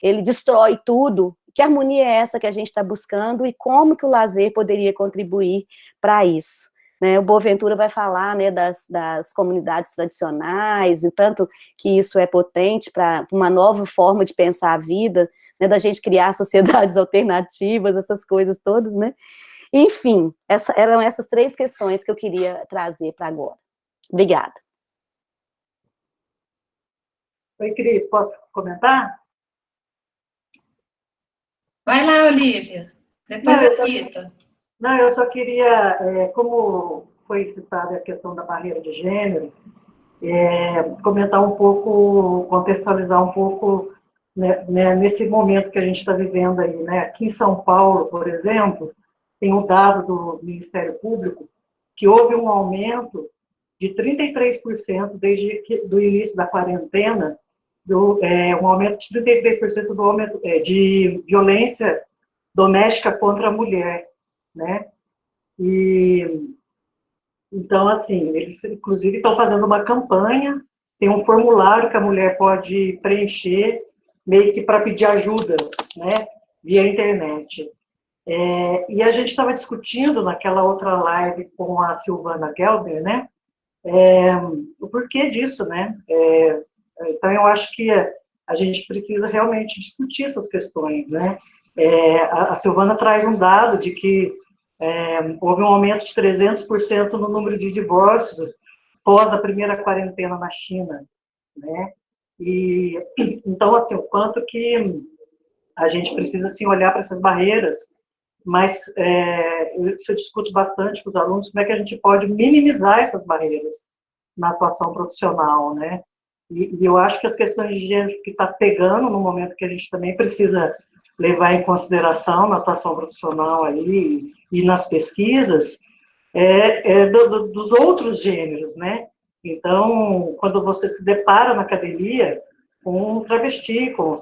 ele destrói tudo. Que harmonia é essa que a gente está buscando e como que o lazer poderia contribuir para isso? Né, o Boaventura vai falar, né, das comunidades tradicionais, e tanto que isso é potente para uma nova forma de pensar a vida, né, da gente criar sociedades alternativas, essas coisas todas, né? Enfim, eram essas 3 questões que eu queria trazer para agora. Obrigada. Oi, Cris, posso comentar? Vai lá, Olivia. Depois a Rita. Não, eu só queria, como foi citada a questão da barreira de gênero, comentar um pouco, contextualizar um pouco, né, nesse momento que a gente está vivendo aí, né? Aqui em São Paulo, por exemplo, tem um dado do Ministério Público que houve um aumento de 33% desde o início da quarentena, um aumento de 33% do aumento de violência doméstica contra a mulher, né? E então, assim, eles inclusive estão fazendo uma campanha, tem um formulário que a mulher pode preencher, meio que para pedir ajuda, né, via internet. E a gente estava discutindo naquela outra live com a Silvana Gelber, né, o porquê disso, né? Então, eu acho que a gente precisa realmente discutir essas questões, né? A Silvana traz um dado de que houve um aumento de 300% no número de divórcios pós a primeira quarentena na China, né? E então, assim, o quanto que a gente precisa, assim, olhar para essas barreiras, mas isso eu discuto bastante com os alunos, como é que a gente pode minimizar essas barreiras na atuação profissional, né? E eu acho que as questões de gênero que está pegando no momento que a gente também precisa levar em consideração na atuação profissional aí e nas pesquisas, dos outros gêneros, né? Então, quando você se depara na academia com um travesti, com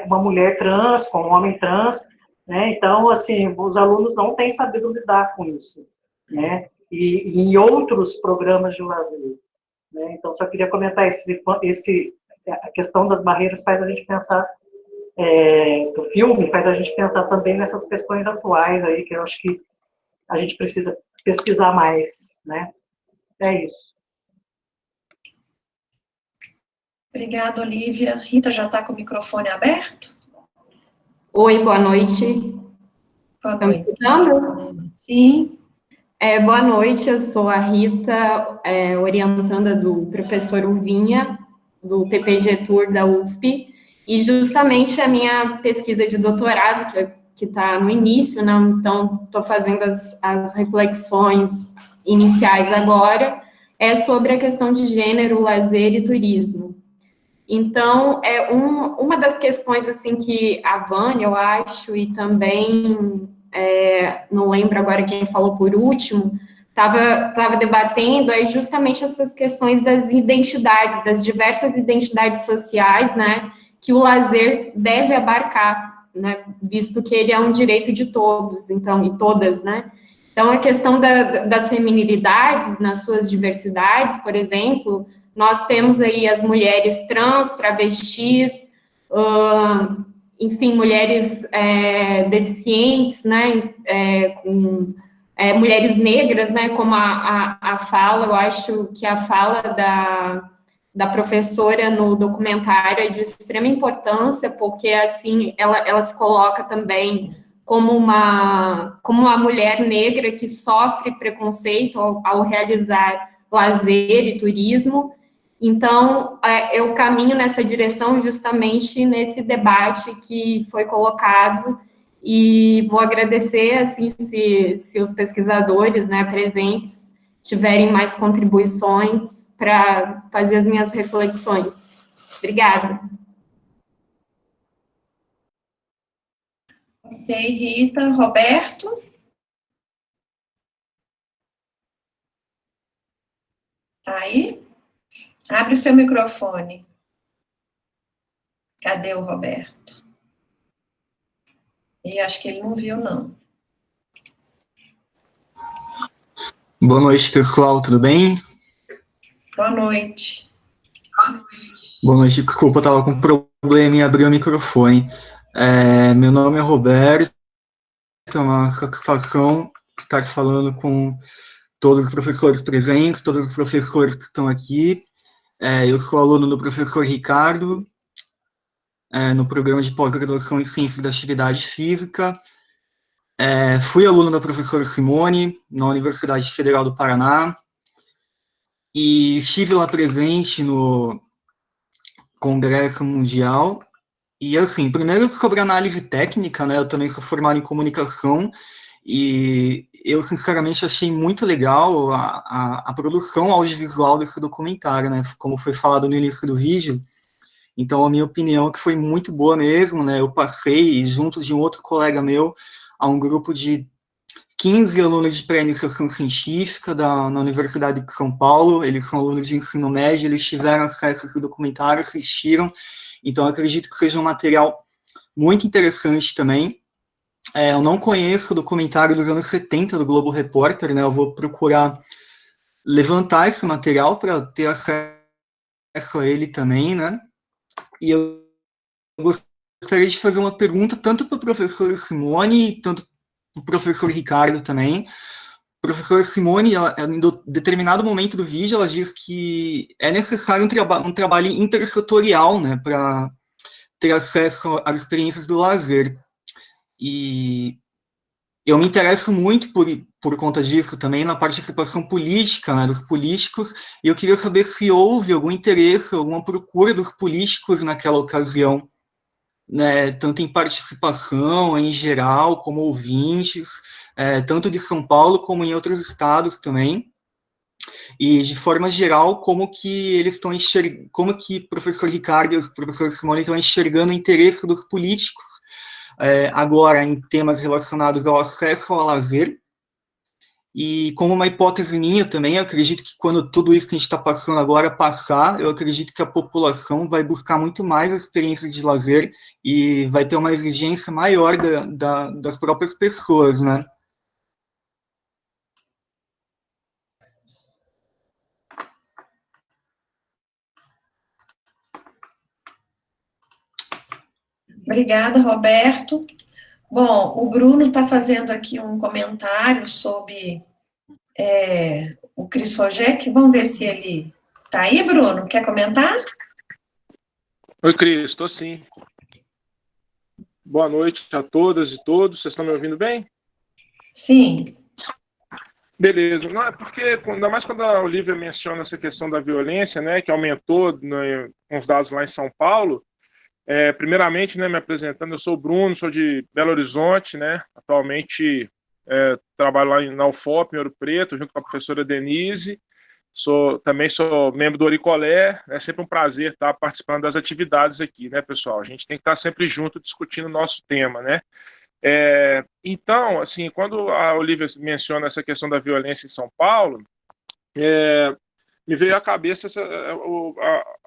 uma mulher trans, com um homem trans, né? Então, assim, os alunos não têm sabido lidar com isso, né? E em outros programas de lazer, né? Então, só queria comentar a questão das barreiras faz a gente pensar, do filme, faz a gente pensar também nessas questões atuais aí, que eu acho que a gente precisa pesquisar mais, né? É isso. Obrigada, Olivia. Rita já está com o microfone aberto? Oi, boa noite. Boa noite. Estão me escutando? Sim. Boa noite, eu sou a Rita, orientanda do professor Uvinha, do PPG Tour da USP, e justamente a minha pesquisa de doutorado, que está no início, né, então estou fazendo as reflexões iniciais agora, é sobre a questão de gênero, lazer e turismo. Então, uma das questões, assim, que a Vânia, eu acho, e também, não lembro agora quem falou por último, estava debatendo aí justamente essas questões das identidades, das diversas identidades sociais, né, que o lazer deve abarcar, né, visto que ele é um direito de todos, então, e todas, né. Então, a questão das feminilidades nas suas diversidades, por exemplo, nós temos aí as mulheres trans, travestis, enfim, mulheres deficientes, né, mulheres negras, né, como a fala, eu acho que a fala da professora no documentário é de extrema importância, porque, assim, ela se coloca também como uma mulher negra que sofre preconceito ao realizar lazer e turismo. Então, eu caminho nessa direção justamente nesse debate que foi colocado, e vou agradecer, assim, se os pesquisadores, né, presentes tiverem mais contribuições para fazer as minhas reflexões. Obrigada. Ok, Rita. Roberto? Tá aí? Abre o seu microfone. Cadê o Roberto? E acho que ele não viu, não. Boa noite, pessoal, tudo bem? Boa noite. Boa noite, desculpa, eu estava com problema em abrir o microfone. Meu nome é Roberto, é uma satisfação estar falando com todos os professores presentes, todos os professores que estão aqui. Eu sou aluno do professor Ricardo, no programa de pós-graduação em Ciências da Atividade Física. Fui aluno da professora Simone, na Universidade Federal do Paraná, e estive lá presente no Congresso Mundial. E, assim, primeiro sobre análise técnica, né, eu também sou formado em comunicação, e eu, sinceramente, achei muito legal a produção audiovisual desse documentário, né, como foi falado no início do vídeo. Então, a minha opinião é que foi muito boa mesmo, né, eu passei, junto de um outro colega meu, a um grupo de 15 alunos de pré-iniciação científica na Universidade de São Paulo, eles são alunos de ensino médio, eles tiveram acesso a esse documentário, assistiram, então acredito que seja um material muito interessante também. Eu não conheço o documentário dos anos 70 do Globo Repórter, né, eu vou procurar levantar esse material para ter acesso a ele também, né, e eu gostaria de fazer uma pergunta tanto para a professora Simone, tanto para o professor Ricardo também. A professora Simone, em determinado momento do vídeo, ela diz que é necessário um trabalho intersetorial, né, para ter acesso às experiências do lazer. E eu me interesso muito por conta disso também na participação política, né, dos políticos, e eu queria saber se houve algum interesse, alguma procura dos políticos naquela ocasião, né, tanto em participação, em geral, como ouvintes, tanto de São Paulo como em outros estados também, e de forma geral, como que eles estão enxergando, como que o professor Ricardo e os professores Simone estão enxergando o interesse dos políticos, agora em temas relacionados ao acesso ao lazer. E como uma hipótese minha também, eu acredito que quando tudo isso que a gente está passando agora passar, eu acredito que a população vai buscar muito mais experiências de lazer e vai ter uma exigência maior das próprias pessoas, né? Obrigada, Roberto. Bom, o Bruno está fazendo aqui um comentário sobre o Cris Rojek. Vamos ver se ele está aí, Bruno. Quer comentar? Oi, Cris, estou sim. Boa noite a todas e todos. Vocês estão me ouvindo bem? Sim. Beleza. Não, é porque, ainda mais quando a Olivia menciona essa questão da violência, né, que aumentou, né, com os dados lá em São Paulo. Primeiramente, né, me apresentando, eu sou o Bruno, sou de Belo Horizonte, né, atualmente trabalho lá na UFOP, em Ouro Preto, junto com a professora Denise, também sou membro do Oricolé, é sempre um prazer estar participando das atividades aqui, né, pessoal? A gente tem que estar sempre junto discutindo o nosso tema, né? Então, assim, quando a Olivia menciona essa questão da violência em São Paulo, me veio à cabeça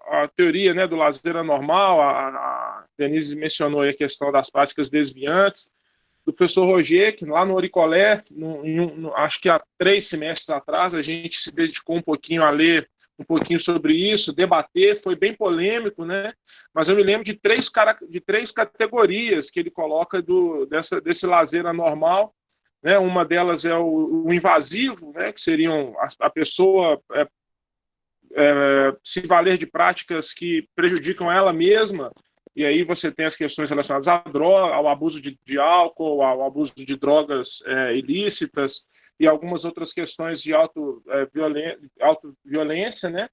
a teoria, né, do lazer anormal. A Denise mencionou aí a questão das práticas desviantes, do professor Roger, que lá no Oricolé, acho que há 3 semestres atrás, a gente se dedicou um pouquinho a ler um pouquinho sobre isso, debater, foi bem polêmico, né? Mas eu me lembro de três categorias que ele coloca desse lazer anormal, né? Uma delas é o invasivo, né? Que seriam a pessoa se valer de práticas que prejudicam ela mesma, e aí você tem as questões relacionadas à droga, ao abuso de álcool, ao abuso de drogas ilícitas, e algumas outras questões de autoviolência, né?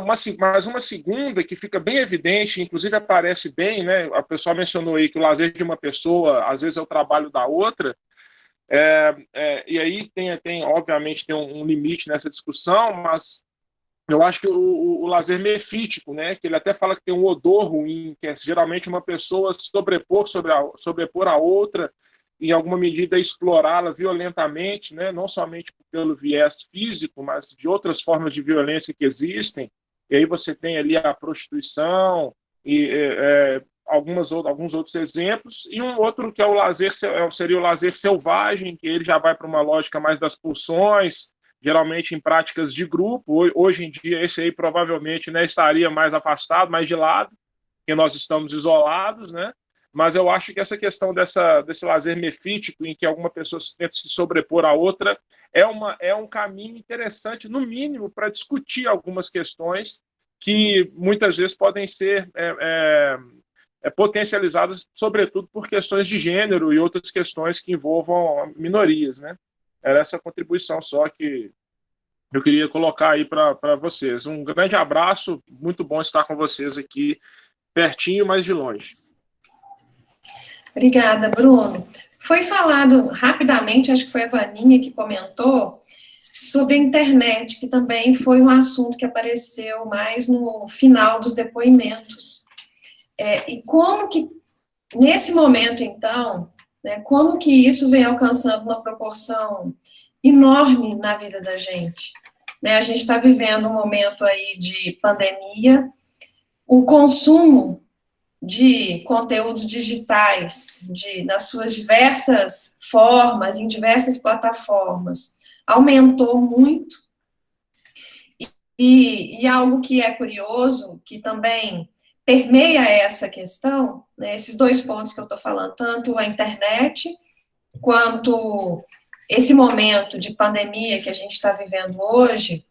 Mas uma segunda que fica bem evidente, inclusive aparece bem, né? A pessoa mencionou aí que o lazer de uma pessoa, às vezes, é o trabalho da outra, e aí obviamente, tem um limite nessa discussão, mas eu acho que o lazer mefítico, né, que ele até fala que tem um odor ruim, que é geralmente uma pessoa sobrepor a outra, em alguma medida explorá-la violentamente, né, não somente pelo viés físico, mas de outras formas de violência que existem. E aí você tem ali a prostituição e alguns outros exemplos, e um outro que é o lazer, seria o lazer selvagem, que ele já vai para uma lógica mais das pulsões, geralmente em práticas de grupo. Hoje em dia, esse aí provavelmente, né, estaria mais afastado, mais de lado, porque nós estamos isolados, né? Mas eu acho que essa questão desse lazer mefítico, em que alguma pessoa tenta se sobrepor à outra, é um caminho interessante, no mínimo, para discutir algumas questões que muitas vezes podem ser potencializadas, sobretudo por questões de gênero e outras questões que envolvam minorias, né? Era essa contribuição só que eu queria colocar aí para vocês. Um grande abraço, muito bom estar com vocês aqui, pertinho, mas de longe. Obrigada, Bruno. Foi falado rapidamente, acho que foi a Vaninha que comentou, sobre a internet, que também foi um assunto que apareceu mais no final dos depoimentos. E como que, nesse momento, então, né, como que isso vem alcançando uma proporção enorme na vida da gente? Né, a gente está vivendo um momento aí de pandemia, o consumo de conteúdos digitais, nas suas diversas formas, em diversas plataformas, aumentou muito, e algo que é curioso, que também permeia essa questão, né, esses 2 pontos que eu estou falando, tanto a internet, quanto esse momento de pandemia que a gente está vivendo hoje.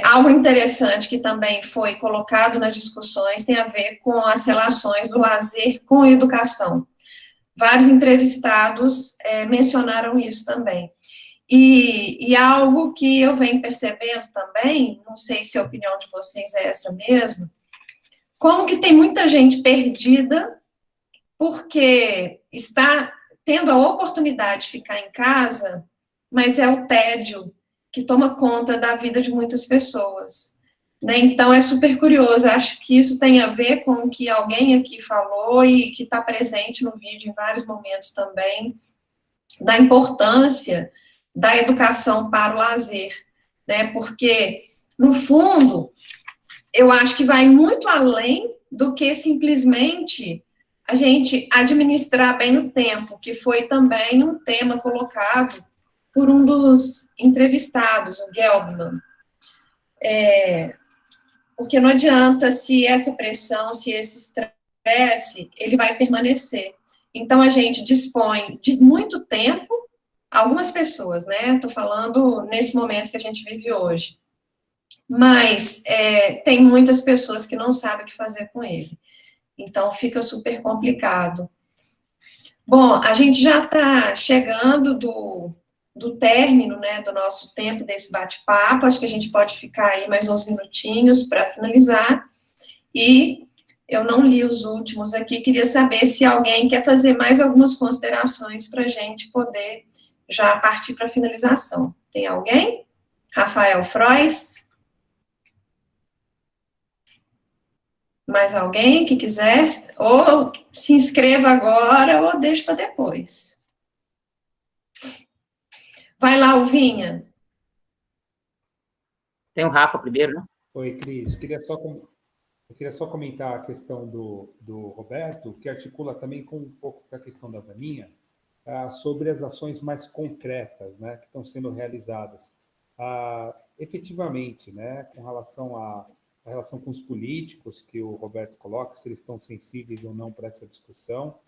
Algo interessante que também foi colocado nas discussões tem a ver com as relações do lazer com a educação. Vários entrevistados mencionaram isso também. E algo que eu venho percebendo também, não sei se a opinião de vocês é essa mesma, como que tem muita gente perdida porque está tendo a oportunidade de ficar em casa, mas é o tédio que toma conta da vida de muitas pessoas, né? Então, é super curioso, acho que isso tem a ver com o que alguém aqui falou e que está presente no vídeo em vários momentos também, da importância da educação para o lazer, né? Porque, no fundo, eu acho que vai muito além do que simplesmente a gente administrar bem o tempo, que foi também um tema colocado por um dos entrevistados, o Gelbman. Porque não adianta se essa pressão, se esse estresse, ele vai permanecer. Então, a gente dispõe de muito tempo, algumas pessoas, né? Estou falando nesse momento que a gente vive hoje. Mas tem muitas pessoas que não sabem o que fazer com ele. Então, fica super complicado. Bom, a gente já está chegando do término, né, do nosso tempo desse bate-papo. Acho que a gente pode ficar aí mais uns minutinhos para finalizar. E eu não li os últimos aqui, queria saber se alguém quer fazer mais algumas considerações para a gente poder já partir para a finalização. Tem alguém? Rafael Frois? Mais alguém que quiser? Ou se inscreva agora ou deixa para depois. Vai lá, Uvinha. Tem o Rafa primeiro, né? Oi, Cris. Eu queria só comentar a questão do Roberto, que articula também com um pouco com a questão da Vaninha, sobre as ações mais concretas, né, que estão sendo realizadas. Efetivamente, né, com relação à relação com os políticos, que o Roberto coloca, se eles estão sensíveis ou não para essa discussão.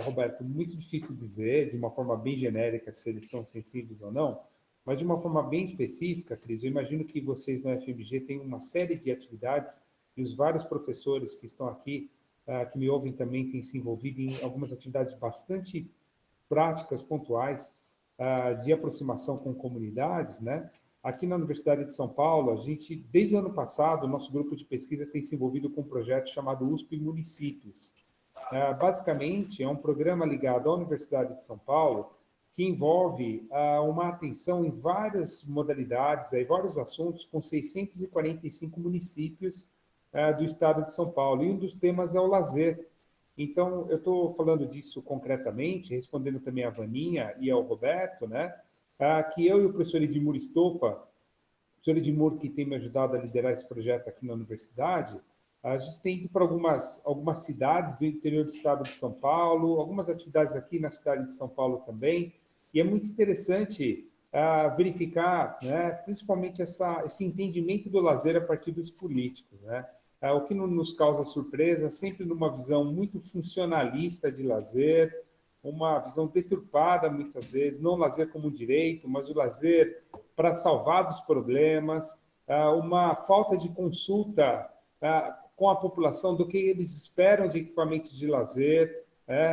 Roberto, muito difícil dizer, de uma forma bem genérica, se eles estão sensíveis ou não, mas de uma forma bem específica, Cris, eu imagino que vocês no FMG têm uma série de atividades, e os vários professores que estão aqui, que me ouvem também, têm se envolvido em algumas atividades bastante práticas, pontuais, de aproximação com comunidades, né? Aqui na Universidade de São Paulo, a gente, desde o ano passado, o nosso grupo de pesquisa tem se envolvido com um projeto chamado USP Municípios. Basicamente, é um programa ligado à Universidade de São Paulo, que envolve uma atenção em várias modalidades, vários assuntos, com 645 municípios do estado de São Paulo. E um dos temas é o lazer. Então, eu estou falando disso concretamente, respondendo também à Vaninha e ao Roberto, né? Que eu e o professor Edmur Estopa, o professor Edmur, que tem me ajudado a liderar esse projeto aqui na universidade, a gente tem ido para algumas cidades do interior do estado de São Paulo, algumas atividades aqui na cidade de São Paulo também, e é muito interessante verificar, né, principalmente esse entendimento do lazer a partir dos políticos, né? O que não nos causa surpresa, sempre numa visão muito funcionalista de lazer, uma visão deturpada, muitas vezes, não o lazer como um direito, mas o lazer para salvar dos problemas, uma falta de consulta com a população do que eles esperam de equipamentos de lazer,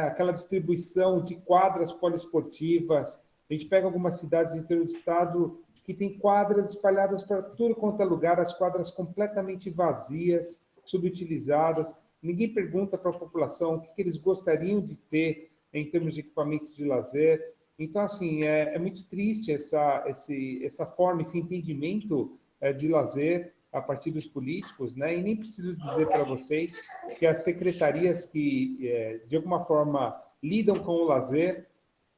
aquela distribuição de quadras poliesportivas. A gente pega algumas cidades do interior do estado que tem quadras espalhadas para tudo quanto é lugar, as quadras completamente vazias, subutilizadas. Ninguém pergunta para a população o que eles gostariam de ter em termos de equipamentos de lazer. Então, assim, é muito triste essa forma, esse entendimento de lazer a partir dos políticos, né? E nem preciso dizer para vocês que as secretarias que, de alguma forma, lidam com o lazer,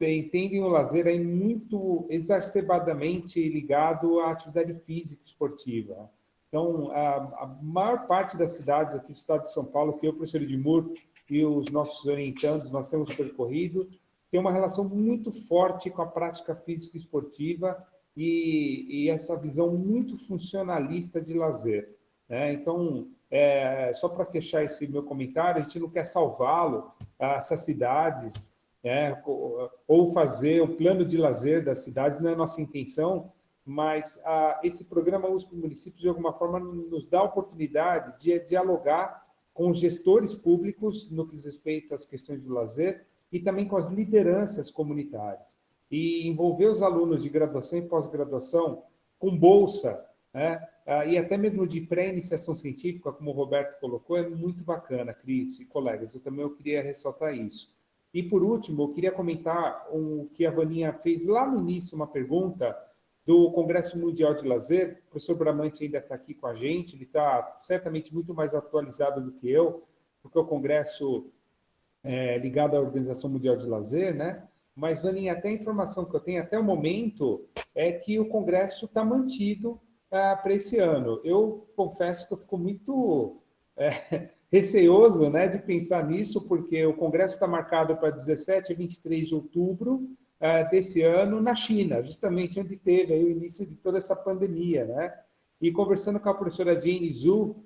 entendem o lazer aí muito exacerbadamente ligado à atividade física esportiva. Então, a maior parte das cidades aqui do estado de São Paulo, que eu, professor Edmur, e os nossos orientandos, nós temos percorrido, tem uma relação muito forte com a prática física esportiva e essa visão muito funcionalista de lazer, né? Então, só para fechar esse meu comentário, a gente não quer salvá-lo, essas cidades, ou fazer o plano de lazer das cidades, não é a nossa intenção, mas esse programa USP Municípios, de alguma forma, nos dá a oportunidade de dialogar com os gestores públicos no que diz respeito às questões do lazer e também com as lideranças comunitárias. E envolver os alunos de graduação e pós-graduação com bolsa, né? E até mesmo de pré-iniciação científica, como o Roberto colocou, é muito bacana, Cris e colegas. Eu queria ressaltar isso. E, por último, eu queria comentar o que a Vaninha fez lá no início, uma pergunta do Congresso Mundial de Lazer. O professor Bramante ainda está aqui com a gente, ele está certamente muito mais atualizado do que eu, porque o Congresso é ligado à Organização Mundial de Lazer, né? Mas, Vaninha, até a informação que eu tenho até o momento é que o Congresso está mantido para esse ano. Eu confesso que eu fico muito receoso, né, de pensar nisso, porque o Congresso está marcado para 17 a 23 de outubro desse ano na China, justamente onde teve aí o início de toda essa pandemia, né? E conversando com a professora Jane Zhu,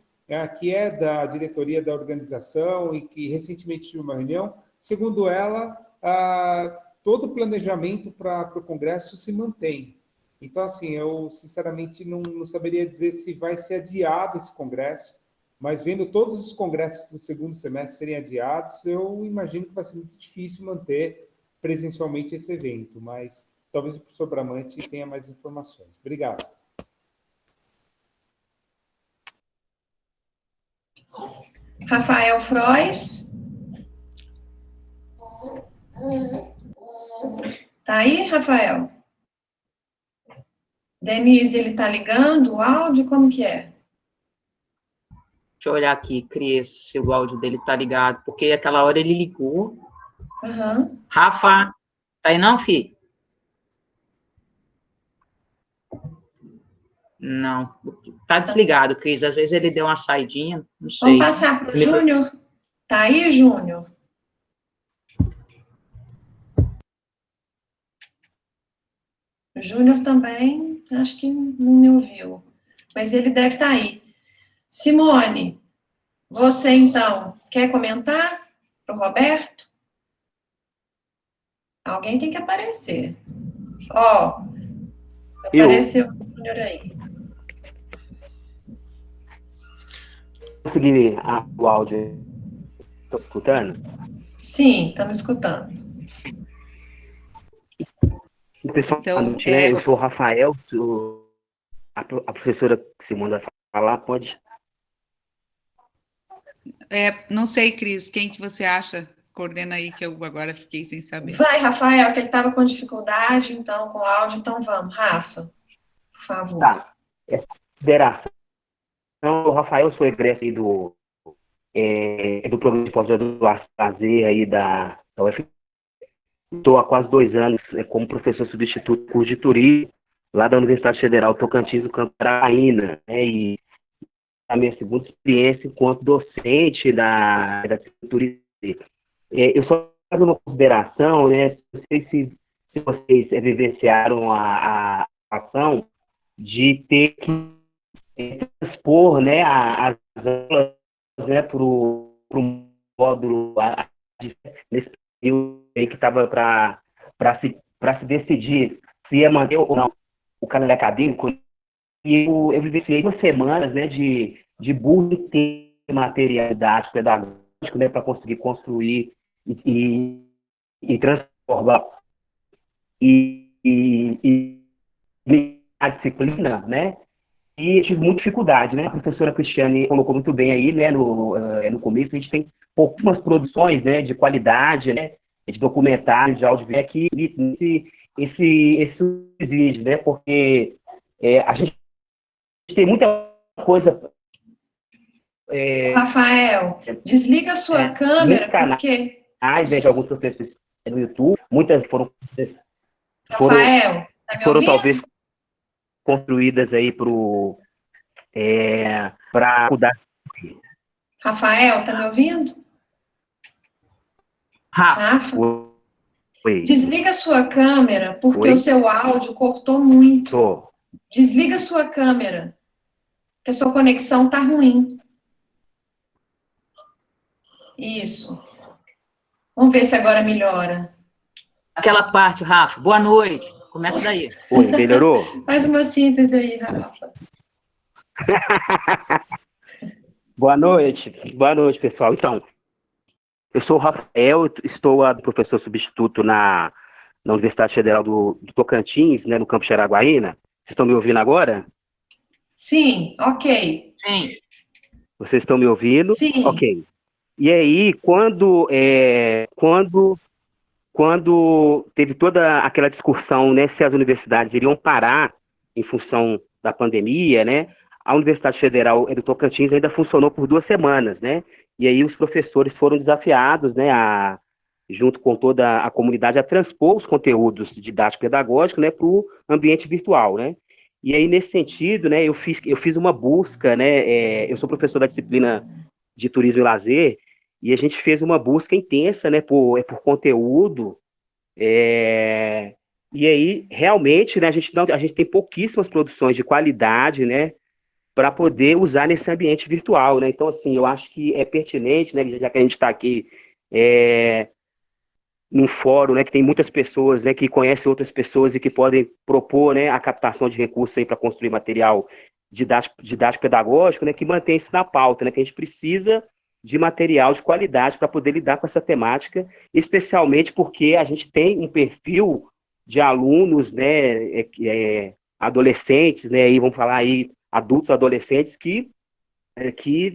que é da diretoria da organização e que recentemente tive uma reunião, segundo ela, todo o planejamento para o Congresso se mantém. Então, assim, eu sinceramente não saberia dizer se vai ser adiado esse Congresso, mas vendo todos os congressos do segundo semestre serem adiados, eu imagino que vai ser muito difícil manter presencialmente esse evento, mas talvez o professor Bramante tenha mais informações. Obrigado. Rafael Frois. Tá aí, Rafael? Denise, ele tá ligando o áudio? Como que é? Deixa eu olhar aqui, Cris, se o áudio dele tá ligado, porque aquela hora ele ligou. Uhum. Rafa, tá aí não, filho? Não, tá desligado, Cris. Às vezes ele deu uma saidinha, não sei. Vamos passar para o Júnior. Tá aí, Júnior? O Júnior também, acho que não me ouviu. Mas ele deve estar aí. Simone, você, então, quer comentar para o Roberto? Alguém tem que aparecer. Ó, apareceu o Júnior aí. Consegui o áudio. Estou escutando? Sim, estamos escutando. Pessoal, Então, né, eu sou o Rafael, a professora que se manda falar, pode? Não sei, Cris, quem que você acha? Coordena aí, que eu agora fiquei sem saber. Vai, Rafael, que ele estava com dificuldade, então, com o áudio. Então, vamos, Rafa, por favor. Tá. Consideração. Então, o Rafael, sou egresso aí do programa de pós-graduação aí da UF. Estou há quase 2 anos como professor substituto do curso de turismo lá da Universidade Federal Tocantins, do Campo Araína, né, e a minha segunda experiência enquanto docente da turismo. Eu só faço uma consideração, né, não sei se vocês vivenciaram a ação de ter que transpor, né, as aulas, né, para o módulo nesse período aí que estava para se decidir se ia manter ou não o calendário acadêmico. E eu vivenciei 2 semanas, né, de busca de material didático, pedagógico, né, para conseguir construir e transformar a disciplina, né? E tive muita dificuldade, né? A professora Cristiane colocou muito bem aí, né? No começo, a gente tem pouquíssimas produções, né, de qualidade, né? De documentário, de áudio, que esse exige, né? Porque a gente tem muita coisa. Rafael, desliga a sua câmera, porque... de alguns professores no YouTube, muitas foram Rafael, tá me ouvindo? talvez construídas aí para mudar. Rafael, tá me ouvindo? Rafa? Oi. Desliga a sua câmera, porque Oi? o seu áudio cortou muito. Tô. Desliga a sua câmera, porque a sua conexão tá ruim. Isso. Vamos ver se agora melhora. Aquela parte, Rafa. Boa noite. Começa daí. Oi, melhorou? Faz uma síntese aí, Rafa. Boa noite, pessoal. Então, eu sou o Rafael, estou professor substituto na Universidade Federal do Tocantins, né, no Campo Araguaína. Vocês estão me ouvindo agora? Sim, ok. Sim. Vocês estão me ouvindo? Sim. Ok. E aí, quando teve toda aquela discussão, né, se as universidades iriam parar em função da pandemia, né, a Universidade Federal do Tocantins ainda funcionou por 2 semanas, né, e aí os professores foram desafiados, né, junto com toda a comunidade, a transpor os conteúdos didático-pedagógicos, né, para o ambiente virtual, né. E aí, nesse sentido, né, eu fiz uma busca, né, eu sou professor da disciplina de turismo e lazer, e a gente fez uma busca intensa, né, por conteúdo, e aí, realmente, né, a gente tem pouquíssimas produções de qualidade, né, para poder usar nesse ambiente virtual, né, então, assim, eu acho que é pertinente, né, já que a gente está aqui num fórum, né, que tem muitas pessoas, né, que conhecem outras pessoas e que podem propor, né, a captação de recursos aí para construir material didático pedagógico, né, que mantém isso na pauta, né, que a gente precisa de material de qualidade para poder lidar com essa temática, especialmente porque a gente tem um perfil de alunos, né, adolescentes, né, aí vamos falar aí adultos, adolescentes que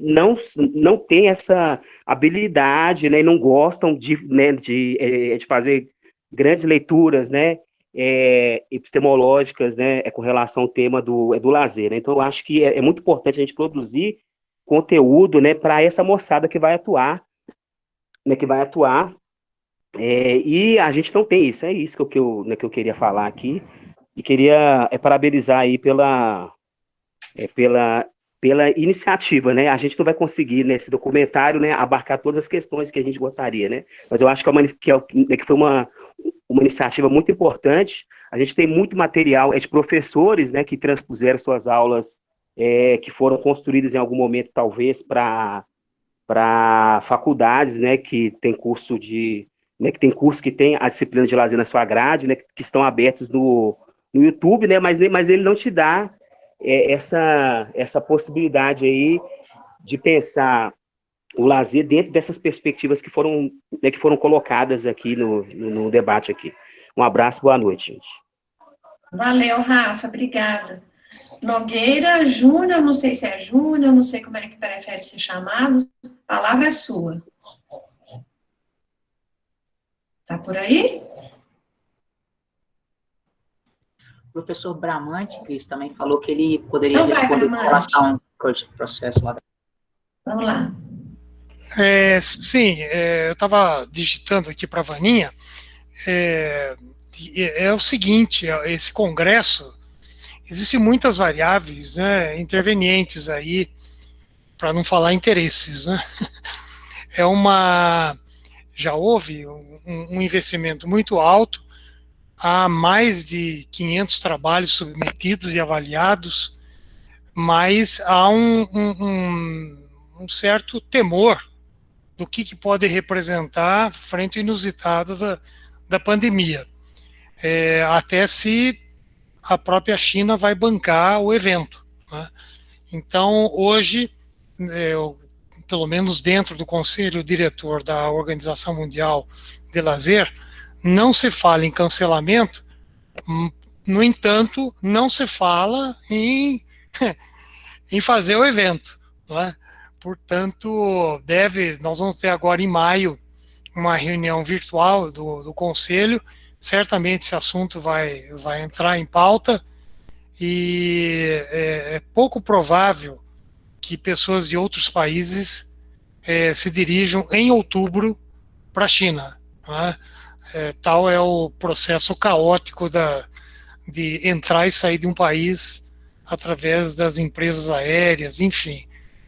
não têm essa habilidade, né, e não gostam de fazer grandes leituras, né, epistemológicas, né, com relação ao tema do lazer, né? Então, eu acho que é muito importante a gente produzir conteúdo, né, para essa moçada que vai atuar, né, e a gente não tem isso, é isso que eu queria falar aqui, e queria parabenizar aí pela iniciativa, né? A gente não vai conseguir, nesse documentário, né, abarcar todas as questões que a gente gostaria, né? Mas eu acho que foi uma iniciativa muito importante. A gente tem muito material de professores, né, que transpuseram suas aulas, que foram construídas em algum momento, talvez, para faculdades, né, que tem curso que tem a disciplina de lazer na sua grade, né, que estão abertos no YouTube, né, mas ele não te dá essa possibilidade aí de pensar o lazer dentro dessas perspectivas que foram colocadas aqui no debate aqui. Um abraço, boa noite, gente. Valeu, Rafa, obrigada. Nogueira Júnior, não sei se é Júnior, não sei como é que prefere ser chamado. A palavra é sua. Tá por aí? O professor Bramante, Cris, também falou que ele poderia Então vai, responder com Bramante. relação ao processo lá. Vamos lá. Sim, eu estava digitando aqui para a Vaninha. É o seguinte, esse congresso, existem muitas variáveis, né, intervenientes aí, para não falar interesses, né? Já houve um investimento muito alto, há mais de 500 trabalhos submetidos e avaliados, mas há um certo temor do que pode representar frente ao inusitado da pandemia. Até se a própria China vai bancar o evento, né? Então, hoje, pelo menos dentro do Conselho Diretor da Organização Mundial de Lazer, não se fala em cancelamento, no entanto, não se fala em fazer o evento, não é? Portanto, nós vamos ter agora em maio uma reunião virtual do Conselho. Certamente esse assunto vai entrar em pauta e é pouco provável que pessoas de outros países se dirijam em outubro para a China, né? Tal é o processo caótico de entrar e sair de um país através das empresas aéreas, enfim.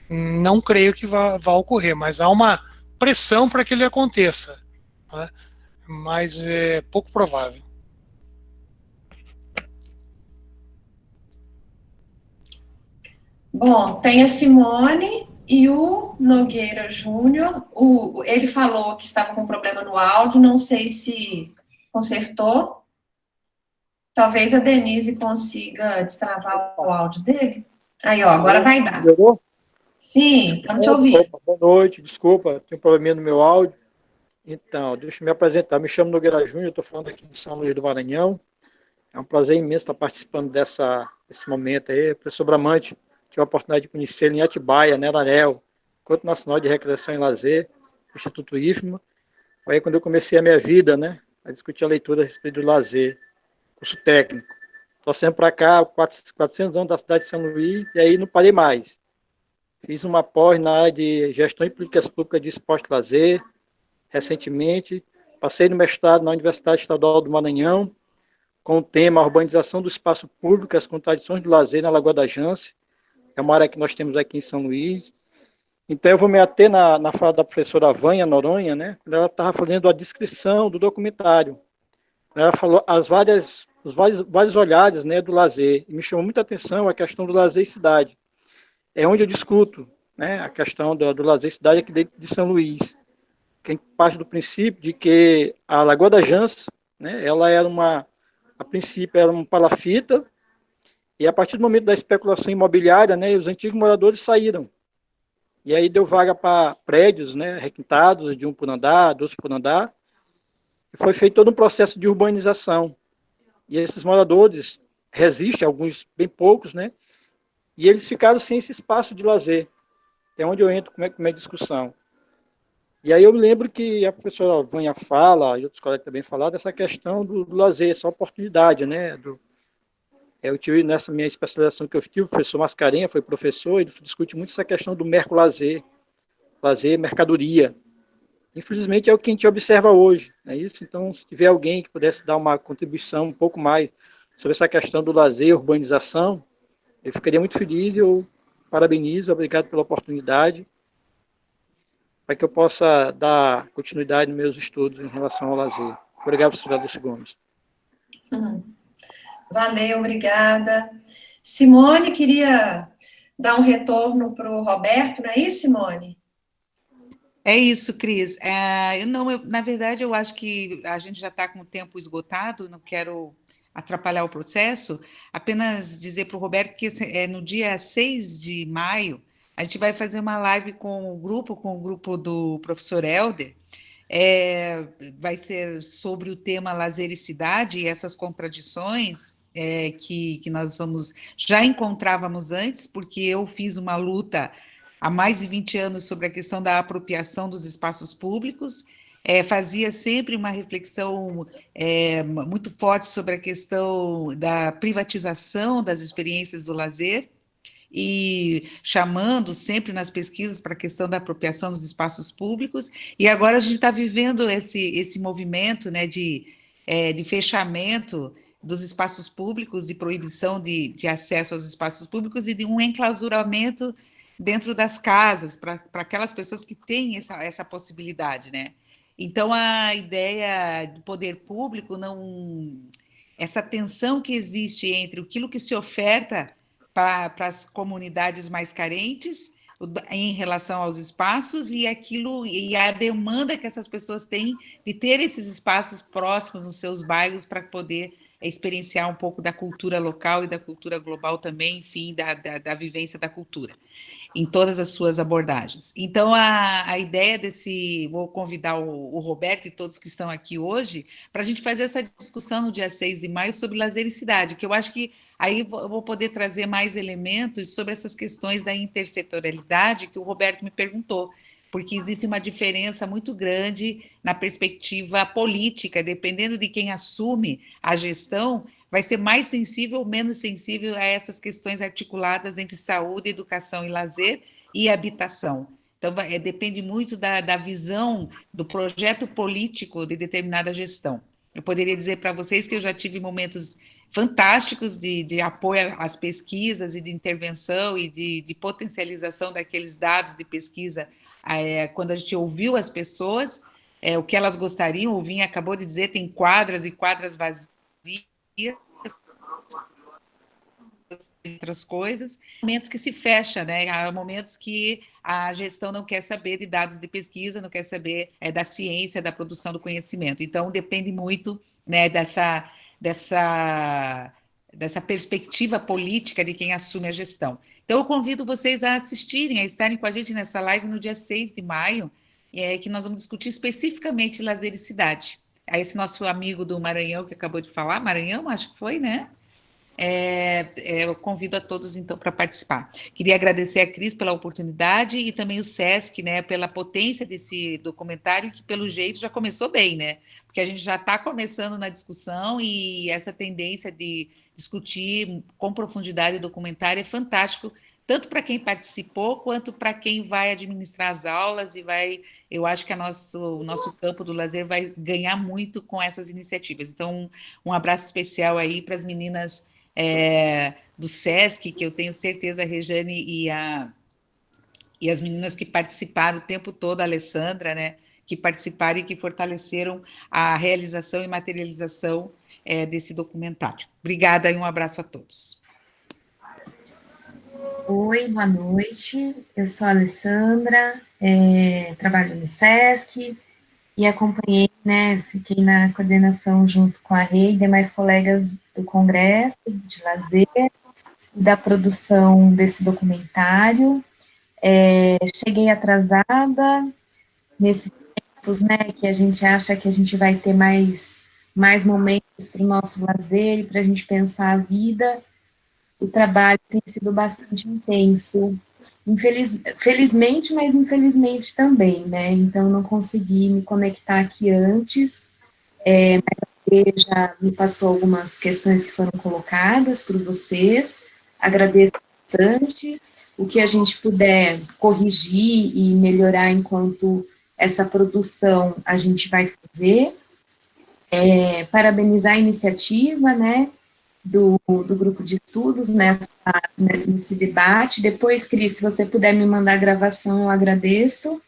Não creio que vá ocorrer, mas há uma pressão para que ele aconteça, né? Mas é pouco provável. Bom, tem a Simone e o Nogueira Júnior. Ele falou que estava com problema no áudio, não sei se consertou. Talvez a Denise consiga destravar o áudio dele. Aí, ó, agora vai dar. Melhorou? Sim, estamos te ouvindo. Boa noite, desculpa, tem um probleminha no meu áudio. Então, deixa eu me apresentar. Me chamo Nogueira Júnior, estou falando aqui de São Luís do Maranhão. É um prazer imenso estar participando desse momento aí. Professor Bramante, tive a oportunidade de conhecê-lo em Atibaia, né, na ANEL, Encontro Nacional de Recreação e Lazer, Instituto IFMA. Aí quando eu comecei a minha vida, né, a discutir a leitura a respeito do lazer, curso técnico. Estou sempre para cá, 400 anos da cidade de São Luís, e aí não parei mais. Fiz uma pós na área de Gestão e Políticas Públicas de Esporte e Lazer, recentemente. Passei no mestrado na Universidade Estadual do Maranhão, com o tema Urbanização do Espaço Público, as Contradições do Lazer na Lagoa da Jance. É uma área que nós temos aqui em São Luís. Então, eu vou me ater na fala da professora Vânia Noronha, né, quando ela estava fazendo a descrição do documentário. Ela falou os vários olhares, né, do lazer. E me chamou muita atenção a questão do lazer e cidade. É onde eu discuto, né, a questão do lazer e cidade aqui dentro de São Luís. Que parte do princípio de que a Lagoa da Jance, né, ela era a princípio era uma palafita, e a partir do momento da especulação imobiliária, né, os antigos moradores saíram. E aí deu vaga para prédios, né, requintados, de 1 por andar, 2 por andar, e foi feito todo um processo de urbanização. E esses moradores resistem, alguns bem poucos, né? E eles ficaram sem esse espaço de lazer. É onde eu entro com a minha discussão. E aí eu me lembro que a professora Vânia fala, e outros colegas também falaram, dessa questão do lazer, essa oportunidade, né? Eu tive, nessa minha especialização que eu tive, o professor Mascarenha foi professor, ele discute muito essa questão do mercolazer, lazer, mercadoria. Infelizmente é o que a gente observa hoje, é isso? Então, se tiver alguém que pudesse dar uma contribuição um pouco mais sobre essa questão do lazer, urbanização, eu ficaria muito feliz, eu parabenizo, obrigado pela oportunidade, para que eu possa dar continuidade nos meus estudos em relação ao lazer. Obrigado, professor Dulce Gomes. Valeu, obrigada. Simone, queria dar um retorno para o Roberto, não é isso, Simone? É isso, Cris. Na verdade, eu acho que a gente já está com o tempo esgotado, não quero atrapalhar o processo, apenas dizer para o Roberto que no dia 6 de maio, a gente vai fazer uma live com o grupo do professor Helder, vai ser sobre o tema lazer e cidade e essas contradições que nós já encontrávamos antes, porque eu fiz uma luta há mais de 20 anos sobre a questão da apropriação dos espaços públicos, fazia sempre uma reflexão muito forte sobre a questão da privatização das experiências do lazer, e chamando sempre nas pesquisas para a questão da apropriação dos espaços públicos, e agora a gente está vivendo esse movimento, né, de fechamento dos espaços públicos, de proibição de acesso aos espaços públicos e de um enclausuramento dentro das casas, para aquelas pessoas que têm essa possibilidade, né? Então, a ideia do poder público, essa tensão que existe entre aquilo que se oferta para as comunidades mais carentes em relação aos espaços e a demanda que essas pessoas têm de ter esses espaços próximos nos seus bairros para poder experienciar um pouco da cultura local e da cultura global também, enfim, da vivência da cultura, em todas as suas abordagens. Então, a ideia vou convidar o Roberto e todos que estão aqui hoje para a gente fazer essa discussão no dia 6 de maio sobre lazer e cidade, que eu acho que aí eu vou poder trazer mais elementos sobre essas questões da intersetorialidade que o Roberto me perguntou, porque existe uma diferença muito grande na perspectiva política, dependendo de quem assume a gestão, vai ser mais sensível ou menos sensível a essas questões articuladas entre saúde, educação e lazer e habitação. Então, depende muito da visão do projeto político de determinada gestão. Eu poderia dizer para vocês que eu já tive momentos fantásticos de apoio às pesquisas e de intervenção e de potencialização daqueles dados de pesquisa, quando a gente ouviu as pessoas, o que elas gostariam, o Vinha acabou de dizer, tem quadras e quadras vazias, entre outras coisas, momentos que se fecha, né? Há momentos que a gestão não quer saber de dados de pesquisa, não quer saber da ciência, da produção do conhecimento. Então, depende muito, né, dessa perspectiva política de quem assume a gestão. Então, eu convido vocês a assistirem, a estarem com a gente nessa live no dia 6 de maio, que nós vamos discutir especificamente lazer e cidade. Esse nosso amigo do Maranhão, que acabou de falar, Maranhão, acho que foi, né? Eu convido a todos, então, para participar. Queria agradecer a Cris pela oportunidade e também o SESC, né, pela potência desse documentário, que, pelo jeito, já começou bem, né? Porque a gente já está começando na discussão e essa tendência de discutir com profundidade o documentário é fantástico, tanto para quem participou, quanto para quem vai administrar as aulas e eu acho que o nosso campo do lazer vai ganhar muito com essas iniciativas. Então, um abraço especial aí para as meninas do SESC, que eu tenho certeza, a Rejane e as meninas que participaram o tempo todo, a Alessandra, né, que participaram e que fortaleceram a realização e materialização desse documentário. Obrigada e um abraço a todos. Oi, boa noite. Eu sou a Alessandra, trabalho no SESC e acompanhei, né, fiquei na coordenação junto com a Rei e demais colegas do Congresso de Lazer, da produção desse documentário. Cheguei atrasada, nesses tempos, né, que a gente acha que a gente vai ter mais mais momentos para o nosso lazer e para a gente pensar a vida. O trabalho tem sido bastante intenso, felizmente, mas infelizmente também, né? Então, não consegui me conectar aqui antes, mas a Fê já me passou algumas questões que foram colocadas por vocês, agradeço bastante. O que a gente puder corrigir e melhorar enquanto essa produção a gente vai fazer. Parabenizar a iniciativa, né, do grupo de estudos nesse debate. Depois, Cris, se você puder me mandar a gravação, eu agradeço.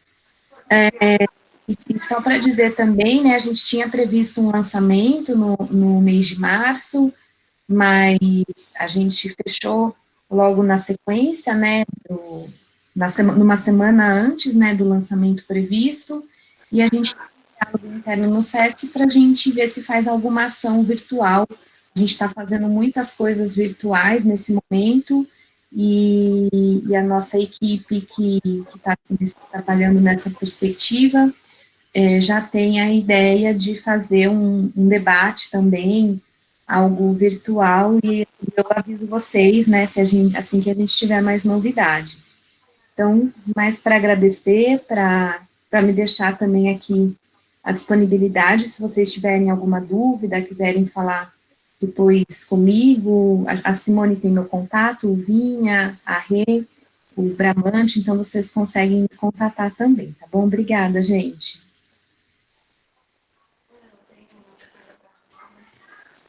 E só para dizer também, né, a gente tinha previsto um lançamento no mês de março, mas a gente fechou logo na sequência, né, numa semana antes, né, do lançamento previsto, e a gente tem um diálogo interno no SESC para a gente ver se faz alguma ação virtual. A gente está fazendo muitas coisas virtuais nesse momento, e a nossa equipe que está trabalhando nessa perspectiva já tem a ideia de fazer um debate também, algo virtual, e eu aviso vocês, né, assim que a gente tiver mais novidades. Então, mais para agradecer, para me deixar também aqui à disponibilidade, se vocês tiverem alguma dúvida, quiserem falar depois comigo, a Simone tem meu contato, o Vinha, a Rê, o Bramante, então vocês conseguem me contatar também, tá bom? Obrigada, gente.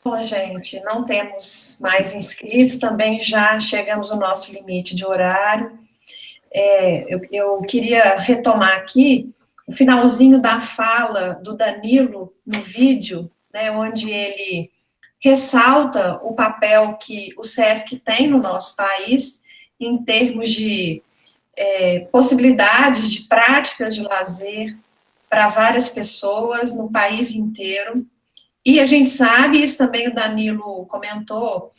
Bom, gente, não temos mais inscritos, também já chegamos ao nosso limite de horário. Eu queria retomar aqui o finalzinho da fala do Danilo no vídeo, né, onde ele ressalta o papel que o SESC tem no nosso país em termos de possibilidades de práticas de lazer para várias pessoas no país inteiro. E a gente sabe, isso também o Danilo comentou,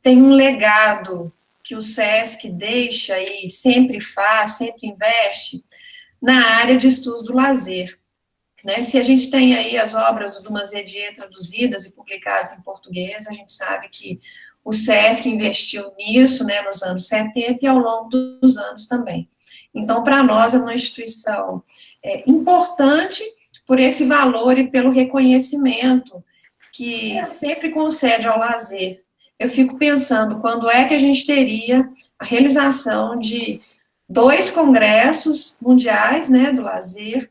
tem um legado que o SESC deixa e sempre faz, sempre investe na área de estudos do lazer. Né? Se a gente tem aí as obras do Mazedier traduzidas e publicadas em português, a gente sabe que o SESC investiu nisso, né, nos anos 70 e ao longo dos anos também. Então, para nós, é uma instituição importante por esse valor e pelo reconhecimento que sempre concede ao lazer. Eu fico pensando, quando é que a gente teria a realização de 2 congressos mundiais, né, do lazer,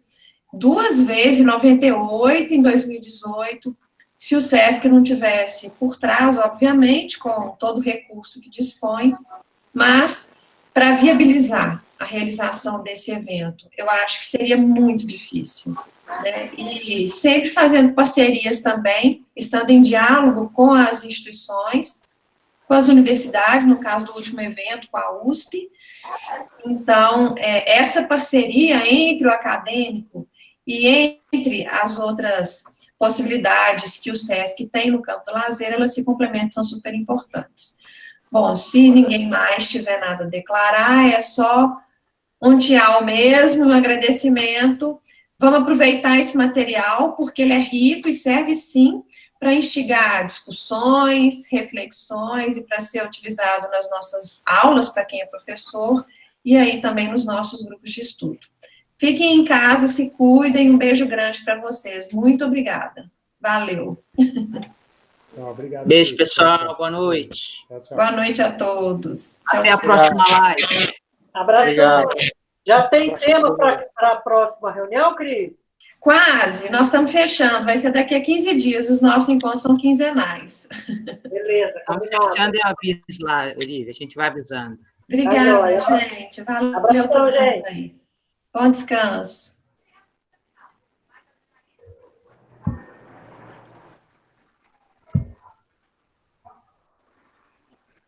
2 vezes, em 98, em 2018, se o SESC não tivesse por trás, obviamente, com todo o recurso que dispõe, mas para viabilizar a realização desse evento, eu acho que seria muito difícil, né? E sempre fazendo parcerias também, estando em diálogo com as instituições, com as universidades, no caso do último evento, com a USP. Então, essa parceria entre o acadêmico e entre as outras possibilidades que o SESC tem no campo do lazer, elas se complementam, são super importantes. Bom, se ninguém mais tiver nada a declarar, é só um tchau mesmo, um agradecimento. Vamos aproveitar esse material, porque ele é rico e serve, sim, para instigar discussões, reflexões e para ser utilizado nas nossas aulas, para quem é professor, e aí também nos nossos grupos de estudo. Fiquem em casa, se cuidem, um beijo grande para vocês. Muito obrigada. Valeu. Obrigado. Beijo, pessoal. Boa noite. Tchau, tchau. Boa noite a todos. Tchau, Até a próxima live. Abraço. Já tem tema para a próxima reunião, Cris? Quase, nós estamos fechando, vai ser daqui a 15 dias, os nossos encontros são quinzenais. Beleza, combinado. Já deu aviso lá, Olivia, a gente vai avisando. Obrigada, gente. Valeu todo mundo aí. Bom descanso.